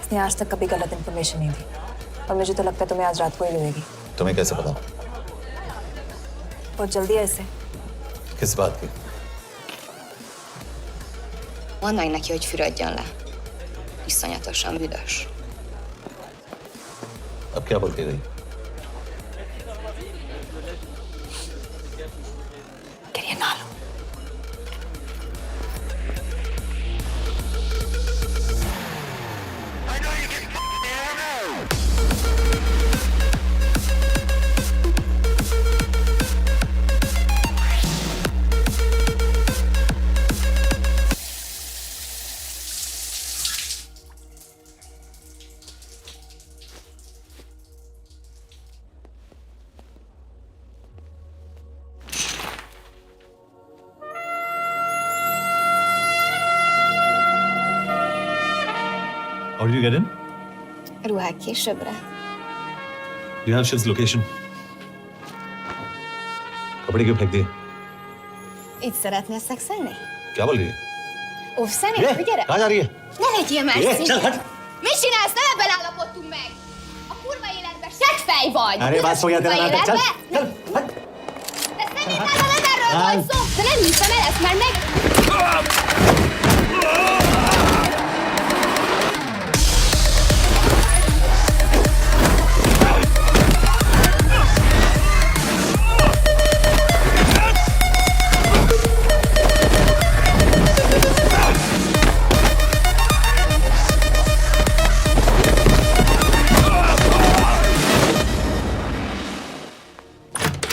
C: इसने आज तक कभी गलत इन्फॉर्मेशन नहीं दी और मुझे तो लगता है तुम्हें आज रात को ही मिलेगी।
D: तुम्हें कैसे पता?
C: बहुत जल्दी है इससे।
D: किस बात की?
R: Mondd meg neki, hogy fürödjön le. Iszonyatosan büdös.
D: अब क्या बोलती रही?
C: Quería nalo.
D: How did you get in?
R: Ruhák későbbre.
D: Do you have Shiv's location? कपड़े क्यों फेंक दिए?
R: Így szeretnél szexelni?
D: क्या बोल रही है?
R: Óvszeni?
D: ये,
R: Gyere!
D: कहाँ जा रही है?
R: Ne legyél már
D: ये,
R: szín!
D: चल हट!
R: Mit csinálsz? Nem ebben állapodtunk meg! A kurva életben seggfej vagy!
D: अरे बात सो
R: Kurva
D: तेरा नाटक, चल!
R: életben!
D: चल हट!
R: De szerintem nem erről volt szó! De nem hiszem el ezt, mert meg...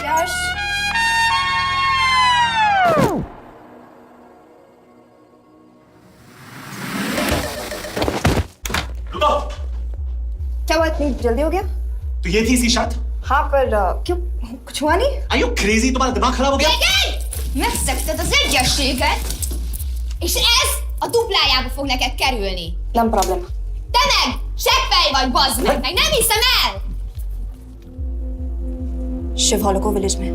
C: यश! क्या हुआ इतनी जल्दी हो गया?
E: तो ये थी इसकी शर्त?
C: हाँ पर क्यों कुछ हुआ नहीं?
E: Are you crazy? तुम्हारा दिमाग खराब हो गया?
R: Igen! Megszegted az egyességet, és ez a duplájába fog neked kerülni.
C: Nem probléma.
R: Te meg seggfej vagy, bazd meg nem hiszem el!
C: Shiv Holloko village में।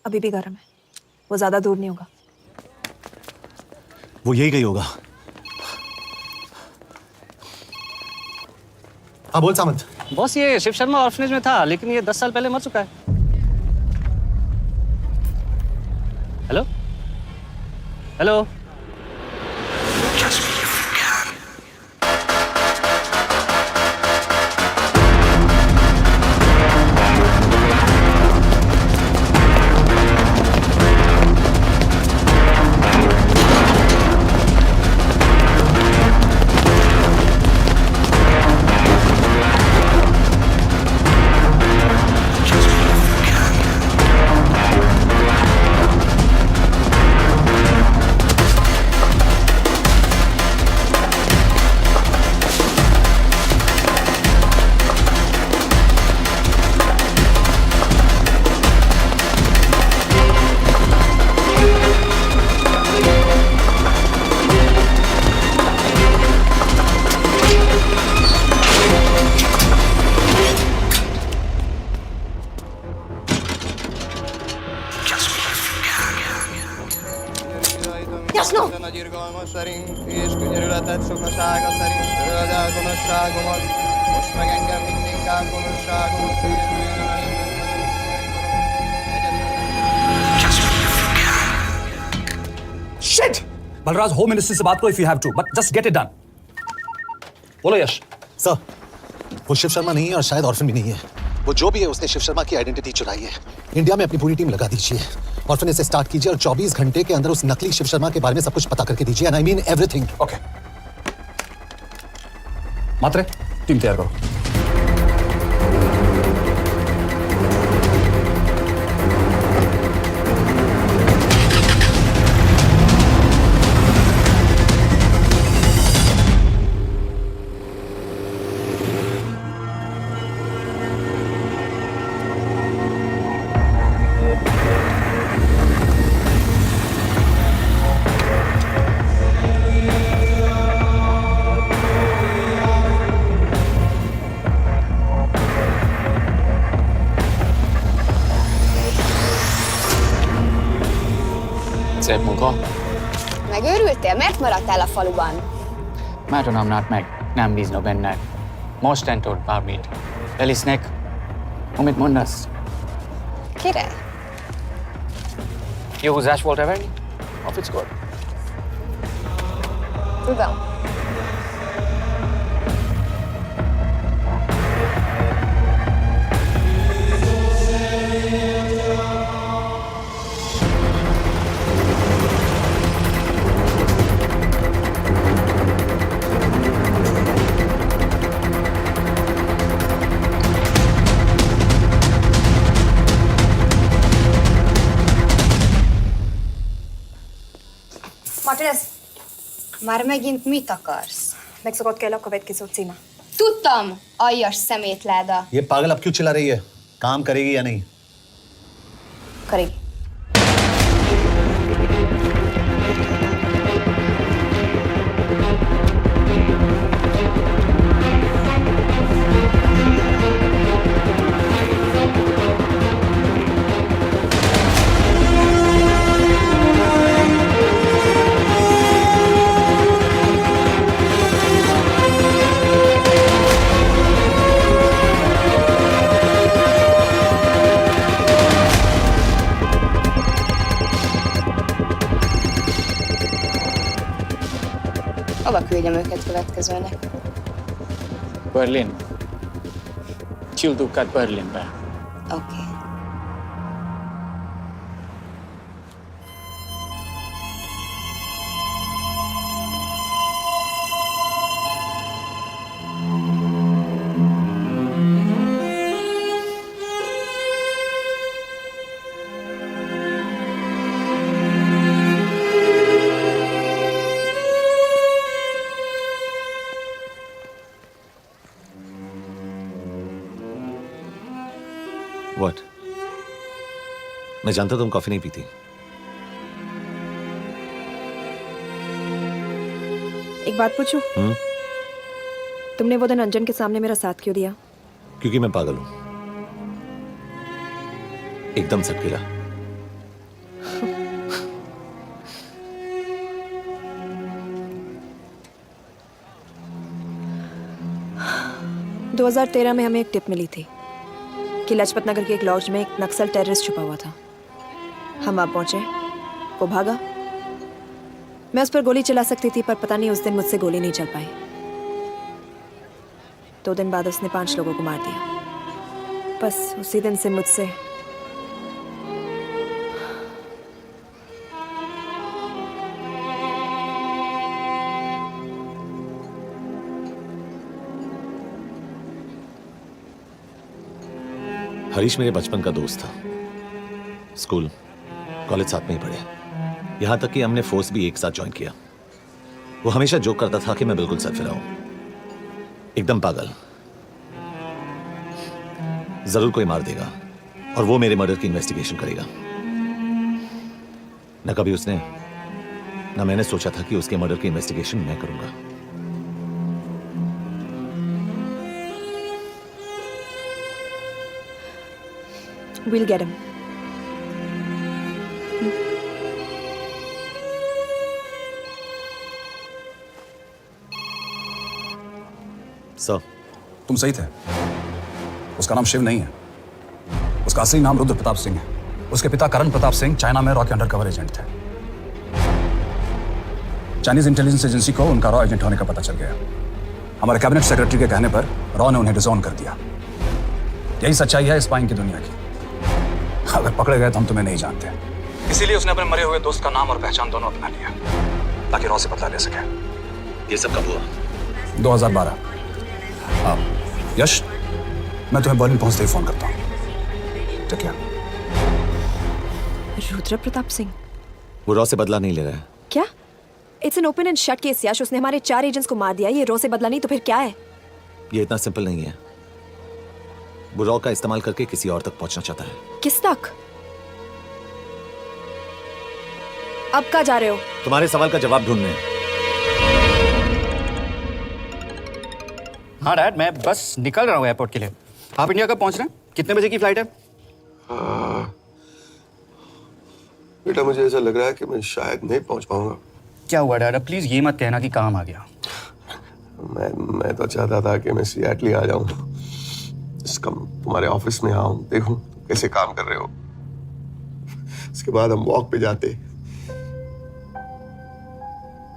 C: अभी भी गर्म है, वो ज्यादा दूर नहीं होगा।
E: वो यही गई होगा। हाँ बोल सामंत।
F: बॉस ये शिव शर्मा ऑर्फनेज में था लेकिन ये 10 साल पहले मर चुका है। Hello hello hello.
C: Jasno!
I: Nagy irgalma szerint és könyörületet sokasága szerint öld el gonoszságomat, most meg engem mindinkább gonoszságomat
E: Shit! Balraj, home minister से बात करो if you have to, but just get it done. बोलो यश।
D: Sir, वो शिव शर्मा नहीं है और शायद orphan भी नहीं है। वो जो भी है उसने शिव शर्मा की आइडेंटिटी चुराई है। इंडिया में अपनी पूरी टीम लगा दीजिए, ऑर्फन से स्टार्ट कीजिए और 24 घंटे के अंदर उस नकली शिव शर्मा के बारे में सब कुछ पता करके दीजिए। And I mean everything.
E: Okay. Mhatre, team तैयार करो।
P: Szép munka.
R: Megőrültél? Miért maradtál a faluban?
P: Mert unamnát meg, nem bíznak benned. Mostantól bármit. Elisnek, amit mondasz.
R: Király.
P: Jó húzás volt everni? A fickód?
R: Tudom.
C: Martinez,
R: Már megint mit akarsz?
C: megszokott kell a következő címe.
R: Tudtam, aljas szemétláda.
D: ये पागल अब क्यों चिल्ला रही है? काम करेगी या नहीं?
C: करेगी।
R: Hova küldjem őket következőnek?
P: Berlin. Küldük át Berlinbe.
R: Oké.
D: What? मैं जानता तुम कॉफी नहीं पीती।
C: एक बात पूछूं? तुमने वो दिन अंजन के सामने मेरा साथ क्यों दिया?
D: क्योंकि मैं पागल हूं, एकदम सटकेला।
C: – 2013 में हमें एक टिप मिली थी कि लाजपत नगर के एक लॉज में एक नक्सल टेररिस्ट छुपा हुआ था। हम वहां पहुंचे, वो भागा मैं उस पर गोली चला सकती थी, पर पता नहीं उस दिन मुझसे गोली नहीं चल पाई। 2 दिन बाद उसने 5 लोगों को मार दिया। बस उसी दिन से मुझसे
D: हरीश मेरे बचपन का दोस्त था। स्कूल कॉलेज साथ में ही पढ़े, यहां तक कि हमने फोर्स भी एक साथ ज्वाइन किया। वो हमेशा जोक करता था कि मैं बिल्कुल सरफिरा हूं, एकदम पागल। जरूर कोई मार देगा और वो मेरे मर्डर की इन्वेस्टिगेशन करेगा। न कभी उसने न मैंने सोचा था कि उसके मर्डर की इन्वेस्टिगेशन मैं करूंगा।
C: We'll get him.
D: सर,
E: तुम सही थे। उसका नाम शिव नहीं है। उसका असली नाम रुद्र प्रताप सिंह है। उसके पिता करण प्रताप सिंह चाइना में रॉ के अंडरकवर एजेंट थे। चाइनीज इंटेलिजेंस एजेंसी को उनका रॉ एजेंट होने का पता चल गया। हमारे कैबिनेट सेक्रेटरी के कहने पर रॉ ने उन्हें डिसऑन कर दिया। यही सच्चाई है स्पाइंग की दुनिया की। अगर पकड़े गए तो हम तुम्हें नहीं जानते, इसीलिए उसने अपने मरे हुए दोस्त का नाम और पहचान दोनों अपना लिया ताकि रॉ से बदला ले सके।
D: ये सब कब हुआ?
E: 2012। यश, मैं तुम्हें बर्लिन पहुंचते ही फोन करता हूँ। ठीक है?
C: रुद्र प्रताप सिंह
D: वो रॉ से बदला नहीं ले रहा है।
C: क्या? It's an open and shut case Yash. उसने हमारे 4 एजेंट्स को मार दिया। ये रॉ से बदला नहीं तो फिर क्या है?
D: ये इतना सिंपल नहीं है। वो रॉ का इस्तेमाल करके किसी और तक पहुंचना चाहता है।
C: किस तक? अब कहाँ जा रहे हो?
D: तुम्हारे सवाल का जवाब ढूंढने।
P: हाँ डैड, मैं बस निकल रहा हूँ एयरपोर्ट के लिए। आप इंडिया कब पहुंच रहे हैं? कितने बजे की फ्लाइट है?
M: बेटा, मुझे ऐसा लग रहा है कि मैं शायद नहीं पहुंच पाऊंगा।
P: क्या हुआ डैड? अब प्लीज ये मत कहना कि काम आ गया।
M: मैं तो चाहता था कि मैं सियाटली आ जाऊं, तुम्हारे ऑफिस में आऊं, देखूं कैसे काम कर रहे हो। उसके बाद हम वॉक पे जाते,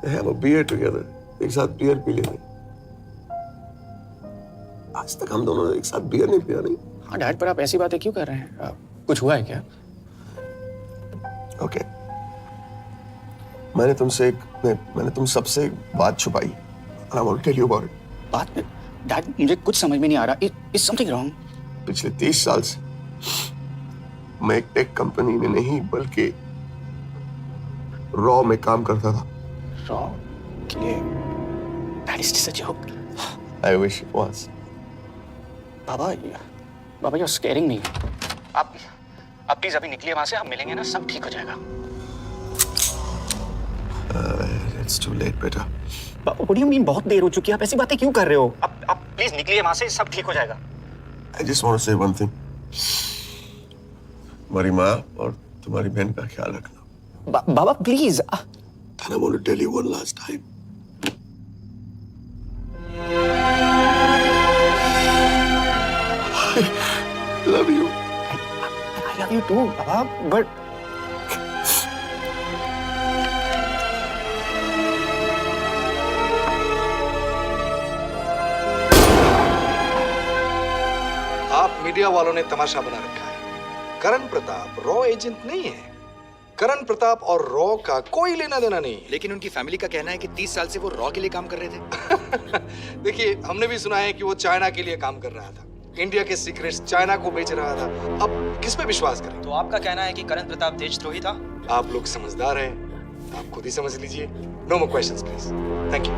M: have a beer together, एक साथ बियर पी लेते। आज तक हम दोनों एक साथ बियर नहीं पिया। नहीं।
P: हाँ डैड, पर आप ऐसी बातें क्यों कर रहे हैं? कुछ हुआ है क्या?
M: ओके, मैंने तुम सबसे एक बात छुपाई। I want to tell you about it.
P: बात में डैड मुझे कुछ समझ में नहीं आ रहा। Is something wrong?
M: पिछले 30 साल से मैं एक टेक कंपनी में नहीं बल्कि रॉ में काम करता था।
P: रॉ के लिए? That is just a joke.
M: I wish it was.
P: Baba you're scaring me. आप प्लीज अभी निकलिए वहां से, आप मिलेंगे ना, सब ठीक हो जाएगा।
M: It's too late, बेटा।
P: What do you mean बहुत देर हो चुकी है? आप ऐसी बातें क्यों कर रहे हो? आप प्लीज निकलिए वहां से, सब ठीक हो जाएगा।
M: I just want to say one thing. तुम्हारी माँ और तुम्हारी बहन का ख्याल रखना।
P: बाबा please.
M: And I want to tell you one last time. I love you.
P: I love you too, Baba, but
S: आप मीडिया वालों ने तमाशा बना रखा है। करण प्रताप रॉ एजेंट नहीं है। करण प्रताप और रॉ का कोई लेना देना नहीं है।
T: लेकिन उनकी फैमिली का कहना है कि 30 साल से वो रॉ के लिए काम कर रहे थे।
S: देखिए, हमने भी सुना है कि वो चाइना के लिए काम कर रहा था, इंडिया के सीक्रेट्स चाइना को बेच रहा था। अब किस पे विश्वास करें?
T: तो आपका कहना है कि करण प्रताप देशद्रोही था?
S: आप लोग समझदार हैं, आप खुद ही समझ लीजिए। No more questions please. Thank you.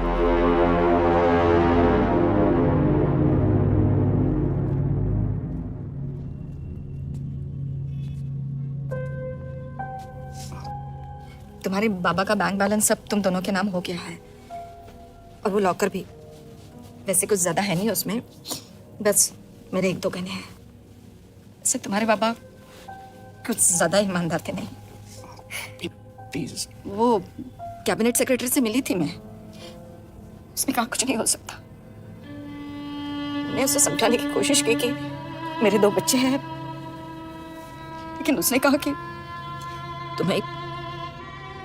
C: तुम्हारे बाबा का बैंक बैलेंस सब तुम दोनों के नाम हो गया है, और वो लॉकर भी। वैसे कुछ ज्यादा है नहीं उसमें, बस मेरे 1-2 गहने हैं। वैसे तुम्हारे बाबा कुछ ज्यादा ईमानदार थे नहीं।
P: प्लीज।
C: वो कैबिनेट सेक्रेटरी से मिली थी मैं, उसने कहा कुछ नहीं हो सकता। मैंने उसे समझाने की कोशिश की कि मेरे 2 बच्चे हैं,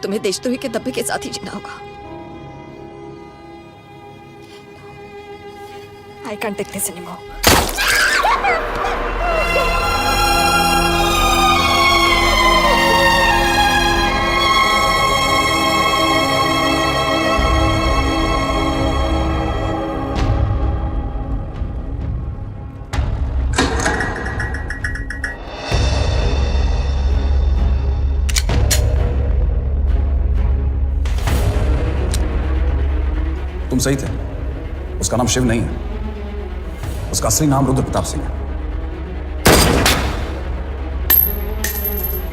U: तुम्हें देशद्रोही के धब्बे के साथ ही जीना होगा।
C: I can't take this anymore.
E: तुम सही थे। उसका नाम शिव नहीं है, उसका असली नाम रुद्र प्रताप सिंह है।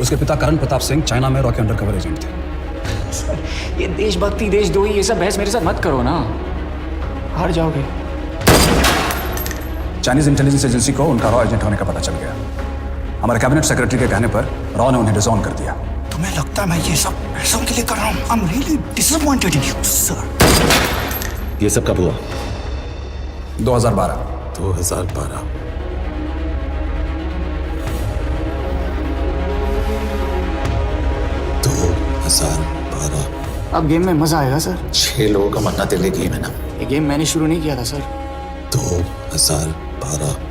E: उसके पिता करण प्रताप सिंह चाइना में रॉ के अंडरकवर एजेंट थे।
P: ये देशभक्ति देशद्रोही ये सब बहस मेरे साथ मत करो ना, हार जाओगे।
E: चाइनीज इंटेलिजेंस एजेंसी को उनका रॉ एजेंट होने का पता चल गया। हमारे कैबिनेट सेक्रेटरी के कहने पर रॉ ने उन्हें डिसऑन कर दिया।
O: तुम्हें लगता है मैं ये सब पैसों के लिए कर रहा हूँ? I'm really disappointed in you, sir.
D: ये सब कब हुआ?
E: 2012।
D: 2012।
P: अब गेम में मजा आएगा सर।
D: 6 लोगों का मरना दिल्ली गेम है ना।
P: ये गेम मैंने शुरू नहीं किया था सर।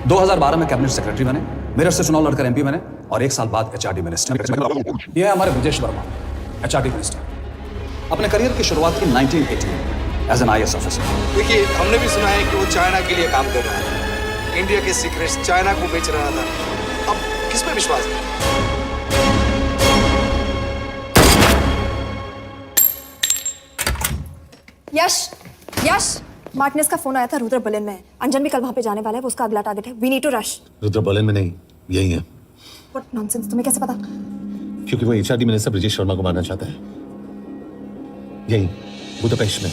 E: 2012 में कैबिनेट सेक्रेटरी बने, मेरठ से चुनाव लड़कर एमपी बने और 1 साल बाद एचआरडी मिनिस्टर। ये है हमारे ब्रिजेश वर्मा, एचआरडी मिनिस्टर। अपने करियर की शुरुआत की 1980 में एज एन IAS ऑफिसर।
S: देखिए, हमने भी सुना है कि वो चाइना के लिए काम कर रहा है, इंडिया के सीक्रेट्स चाइना को बेच रहा था। अब किस पे विश्वास है?
C: यश, मार्टिनेस का फोन आया था, रुद्र बर्लिन में है। अंजन भी कल वहां पे जाने वाला है, वो उसका अगला टारगेट है। We need to rush.
D: Rudra Berlin में नहीं, यही है।
C: व्हाट नॉनसेंस, तुम्हें कैसे पता?
D: क्योंकि वो एचआरडी मिनिस्टर ब्रिजेश शर्मा को मारना चाहता है, यही बुदापेस्ट में।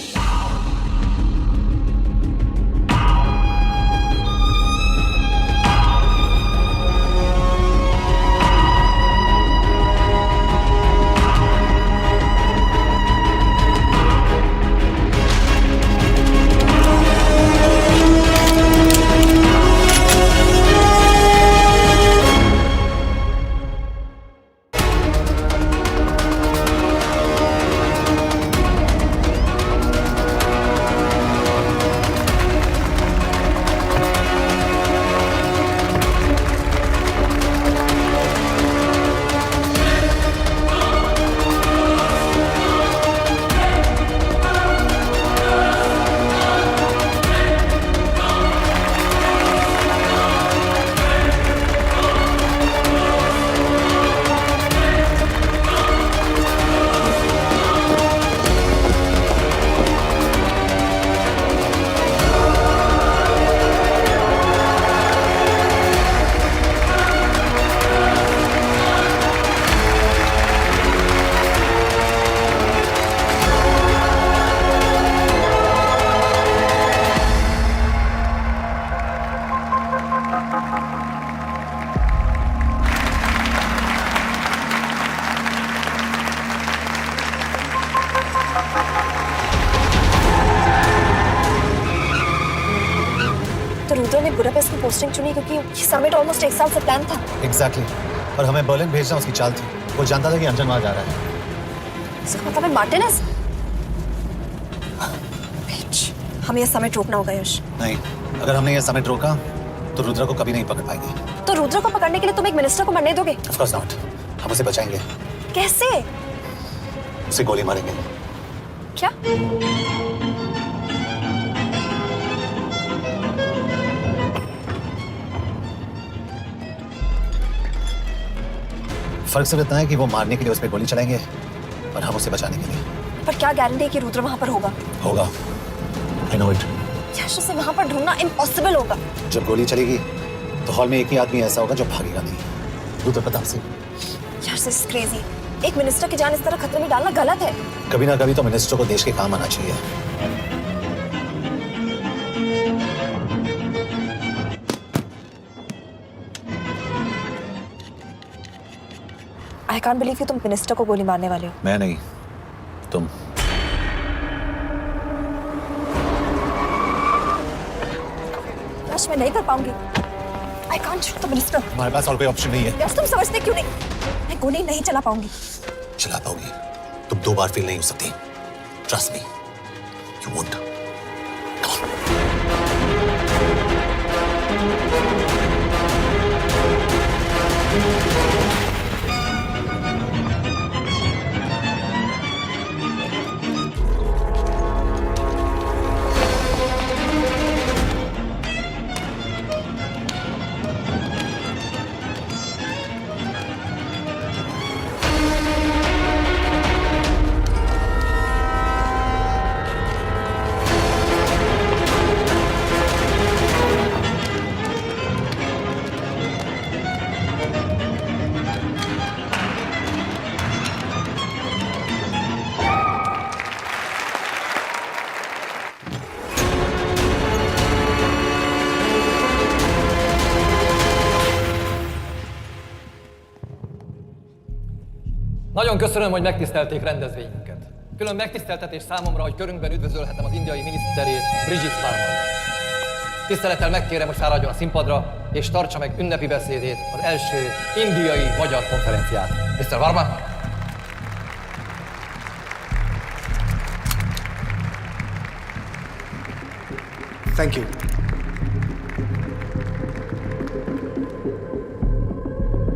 C: रुद्र ने बुडापेस्ट की पोस्टिंग चुनी क्योंकि ये समिट ऑलमोस्ट 1 साल से प्लान था।
D: एग्जैक्टली, और हमें बर्लिन भेजना उसकी चाल थी। वो जानता था कि अंजन वहां जा रहा है।
C: इसका मतलब है मार्टिनेस। हमें ये समिट रोकना होगा यश।
D: नहीं, अगर हमने ये समिट रोका तो रुद्र को कभी नहीं पकड़ पाएंगे।
C: तो रुद्र को पकड़ने के लिए तुम एक मिनिस्टर को मरने दोगे?
D: Of course not. हम उसे बचाएंगे।
C: कैसे?
D: उसे गोली मारेंगे।
C: क्या?
D: फर्क सिर्फ इतना है कि वो मारने के लिए उस पर गोली चलाएंगे और हम उसे बचाने के लिए।
C: पर क्या गारंटी है कि रुद्र वहां पर होगा?
D: होगा। I know it.
C: यश, उसे वहां पर ढूंढना इम्पॉसिबल होगा।
D: जब गोली चलेगी तो हॉल में एक ही आदमी ऐसा होगा जो भागेगा नहीं। रुद्र प्रताप सिंह।
C: यश, दिस इज क्रेजी। एक मिनिस्टर की जान इस तरह खतरे में डालना गलत है।
D: कभी ना कभी तो मिनिस्टर को देश के काम आना चाहिए।
C: I can't believe कि तुम मिनिस्टर को गोली मारने वाले हो।
D: मैं नहीं, तुम।
C: यश, मैं नहीं कर पाऊंगी। I can't shoot the minister।
D: हमारे पास और कोई ऑप्शन नहीं है।
C: यश, तुम समझते क्यों नहीं? मैं गोली नहीं चला पाऊंगी।
D: चला पाओगी, तुम 2 बार फेल नहीं हो सकती। Trust me, you won't.
G: Nagyon köszönöm, hogy megtisztelték rendezvényünket. Külön megtiszteltetés számomra, hogy körünkben üdvözölhetem az indiai miniszterét, Brigitte Parmant. Tisztelettel megkérem, hogy fáradjon a színpadra, és tartsa meg ünnepi beszédét az első indiai-magyar konferenciát. Mr. Varma?
S: Thank you.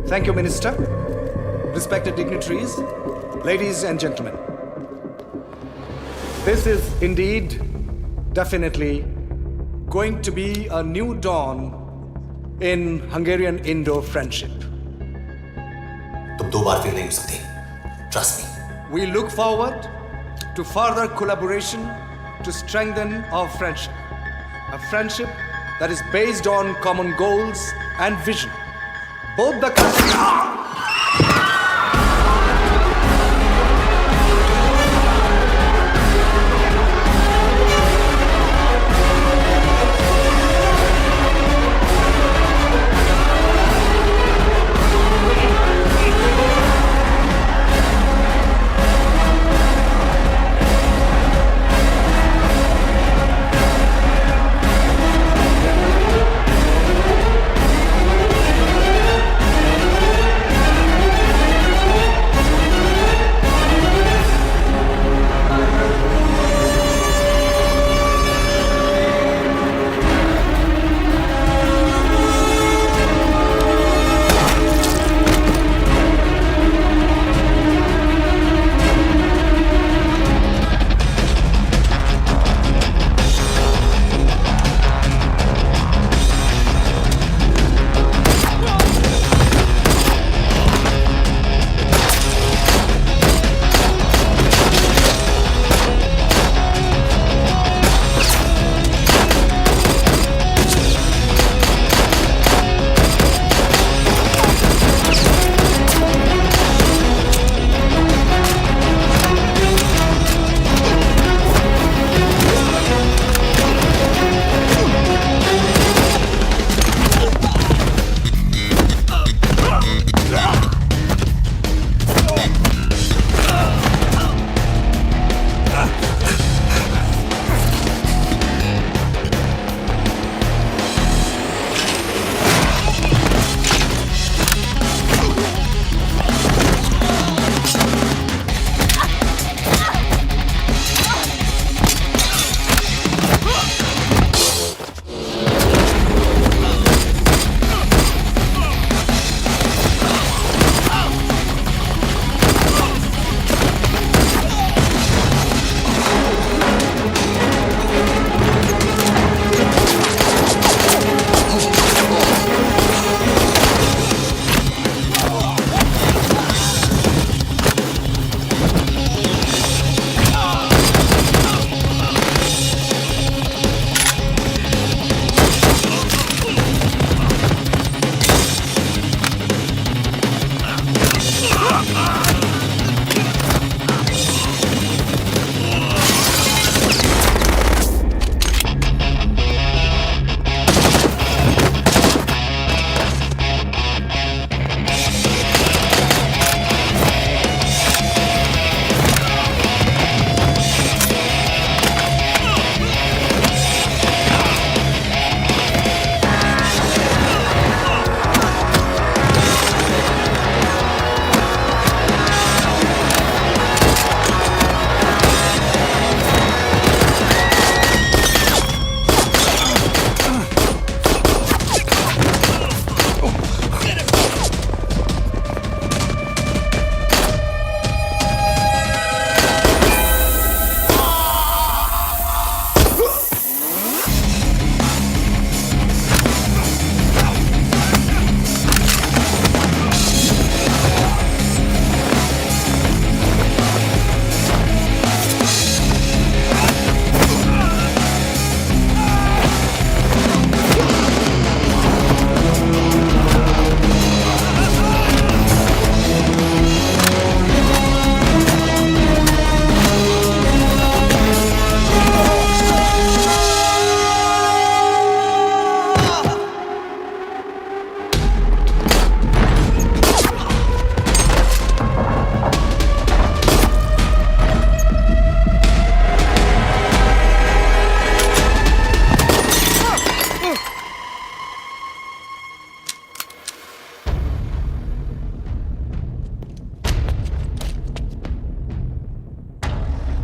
S: Thank you, Minister. Respected dignitaries, ladies and gentlemen. This is indeed, definitely, going to be a new dawn in Hungarian-Indo friendship.
D: तुम 2 बार fail नहीं हो सकती। Trust me.
S: We look forward to further collaboration to strengthen our friendship. A friendship that is based on common goals and vision. Both the countries.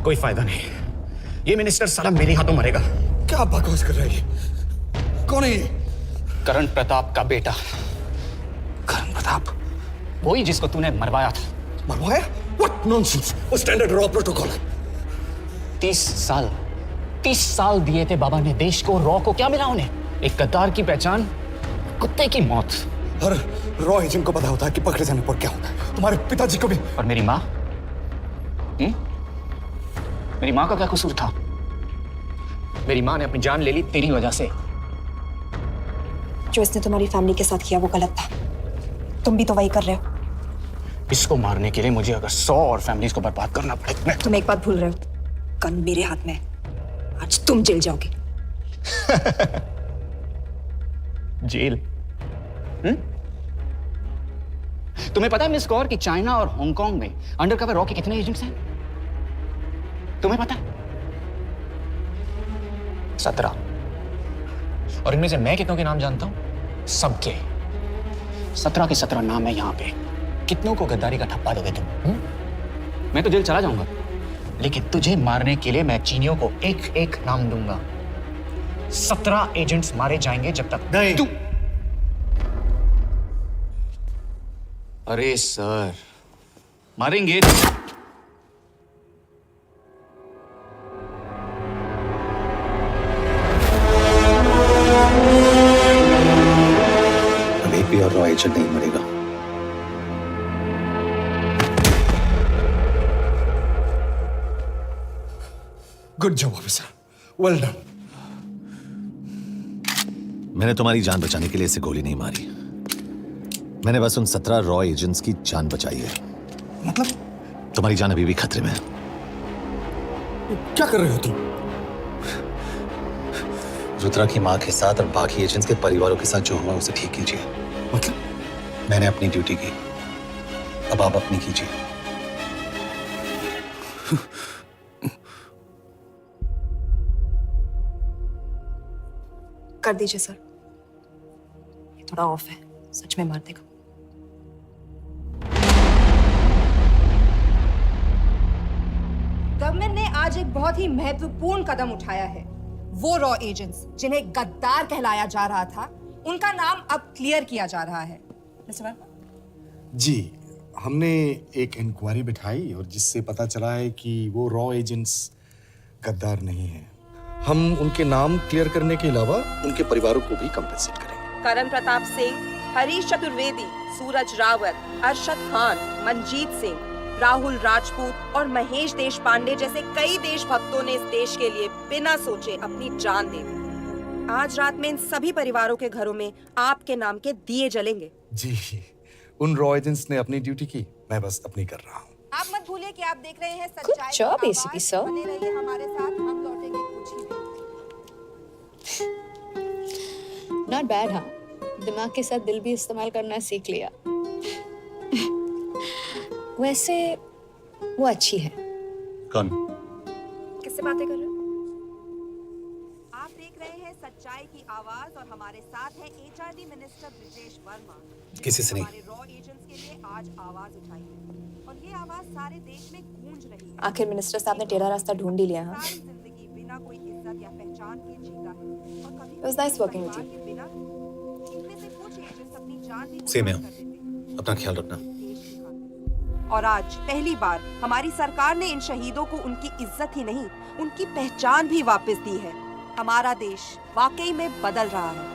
P: कोई फायदा नहीं। ये minister साला मेरे हाथों मरेगा।
B: क्या बकवास कर रहा है ये? कौन है ये?
P: करण प्रताप का बेटा।
B: करण प्रताप?
P: वही जिसको तूने मरवाया था।
B: मरवाया? What nonsense! वो स्टैंडर्ड रॉ प्रोटोकॉल है।
P: 30 साल दिए थे बाबा ने देश को। रॉ को क्या मिला उन्हें? एक गद्दार की पहचान, कुत्ते की मौत।
B: हर रॉ एजेंट को पता होता है कि पकड़े जाने पर क्या होता है। तुम्हारे पिताजी को भी।
P: और मेरी माँ? मेरी माँ का क्या कसूर था? मेरी माँ ने अपनी जान ले ली तेरी वजह से।
C: जो इसने तुम्हारी फैमिली के साथ किया वो गलत था। तुम भी तो वही कर रहे हो।
P: इसको मारने के लिए मुझे अगर 100 और फैमिलीज को बर्बाद करना पड़े।
C: तुम एक बात भूल रहे हो, गन मेरे हाथ में है। आज तुम जेल जाओगे।
P: जेल? तुम्हें पता है मिस कौर कि चाइना और हांगकांग में अंडरकवर रॉ के कितने एजेंट्स हैं? तुम्हें पता है? 17। और इनमें से मैं कितनों के नाम जानता हूं? सबके। 17 के 17 नाम है यहां पे। कितनों को गद्दारी का ठप्पा दोगे तुम? मैं तो जेल चला जाऊंगा, लेकिन तुझे मारने के लिए मैं चीनियों को एक एक नाम दूंगा। 17 एजेंट्स मारे जाएंगे जब तक
B: नहीं।
P: तू। अरे सर, मारेंगे।
D: अब एक भी और रॉ एजेंट नहीं मरेगा।
B: Good job officer, well done.
D: मैंने तुम्हारी जान बचाने के लिए इसे गोली नहीं मारी। मैंने बस उन 17 रॉ एजेंट्स की जान बचाई है।
B: मतलब?
D: तुम्हारी जान अभी भी खतरे में है।
B: क्या कर रहे हो तुम?
D: रुद्रा की मां के साथ और बाकी एजेंट्स के परिवारों के साथ जो हुआ उसे ठीक कीजिए।
B: मतलब?
D: मैंने अपनी ड्यूटी की, अब आप अपनी कीजिए।
C: कर दीजिए सर, ये थोड़ा ऑफ है, सच में मार देगा।
A: गवर्नमेंट ने आज एक बहुत ही महत्वपूर्ण कदम उठाया है। वो रॉ एजेंट्स जिन्हें गद्दार कहलाया जा रहा था, उनका नाम अब क्लियर किया जा रहा है। मिस्टर वर्मा?
B: जी, हमने एक इंक्वायरी बिठाई और जिससे पता चला है कि वो रॉ एजेंट्स गद्दार नहीं हैं। हम उनके नाम क्लियर करने के अलावा उनके परिवारों को भी कंपेंसेट करेंगे।
A: करण प्रताप सिंह, हरीश चतुर्वेदी, सूरज रावत, अरशद खान, मंजीत सिंह, राहुल राजपूत और महेश देशपांडे जैसे कई देशभक्तों ने इस देश के लिए बिना सोचे अपनी जान दे दी। आज रात में इन सभी परिवारों के घरों में आपके नाम के दिए जलेंगे।
B: जी, उन रॉ एजेंट्स ने अपनी ड्यूटी की, मैं बस अपनी कर रहा हूँ।
A: आप मत भूलिए कि आप देख रहे हैं सच्चाई की
C: job,
A: आवाज।
C: ACP sir.
A: बने रहिए हमारे साथ, हम लौटेंगे कुछ ही देर।
U: Not bad. हाँ, दिमाग के साथ दिल भी इस्तेमाल करना सीख लिया। वैसे वो अच्छी है।
D: कौन?
A: किससे बातें कर रहे हो? आप देख रहे हैं सच्चाई की आवाज और हमारे साथ है एचआरडी मिनिस्टर ब्रिजेश वर्मा।
D: किसी से नहीं।
A: हमारे रॉ एजेंट्स के लिए आज आवाज उठाई है और ये आवाज सारे देश में गूंज रही है।
C: आखिर मिनिस्टर साहब ने टेढ़ा रास्ता ढूंढ ही लिया। हाँ,
A: सारी जिंदगी बिना कोई इज्जत या पहचान के जीता है और कभी
C: It was nice working with you.
A: बिना इनमें से कुछ एजेंट्स अपनी जान भी
D: सेम है।
A: कुर्बान कर देते हैं।
D: अपना ख्याल रखना।
A: और आज पहली बार हमारी सरकार ने इन शहीदों को उनकी इज्जत ही नहीं, उनकी पहचान भी वापस दी है। हमारा देश वाकई में बदल रहा है।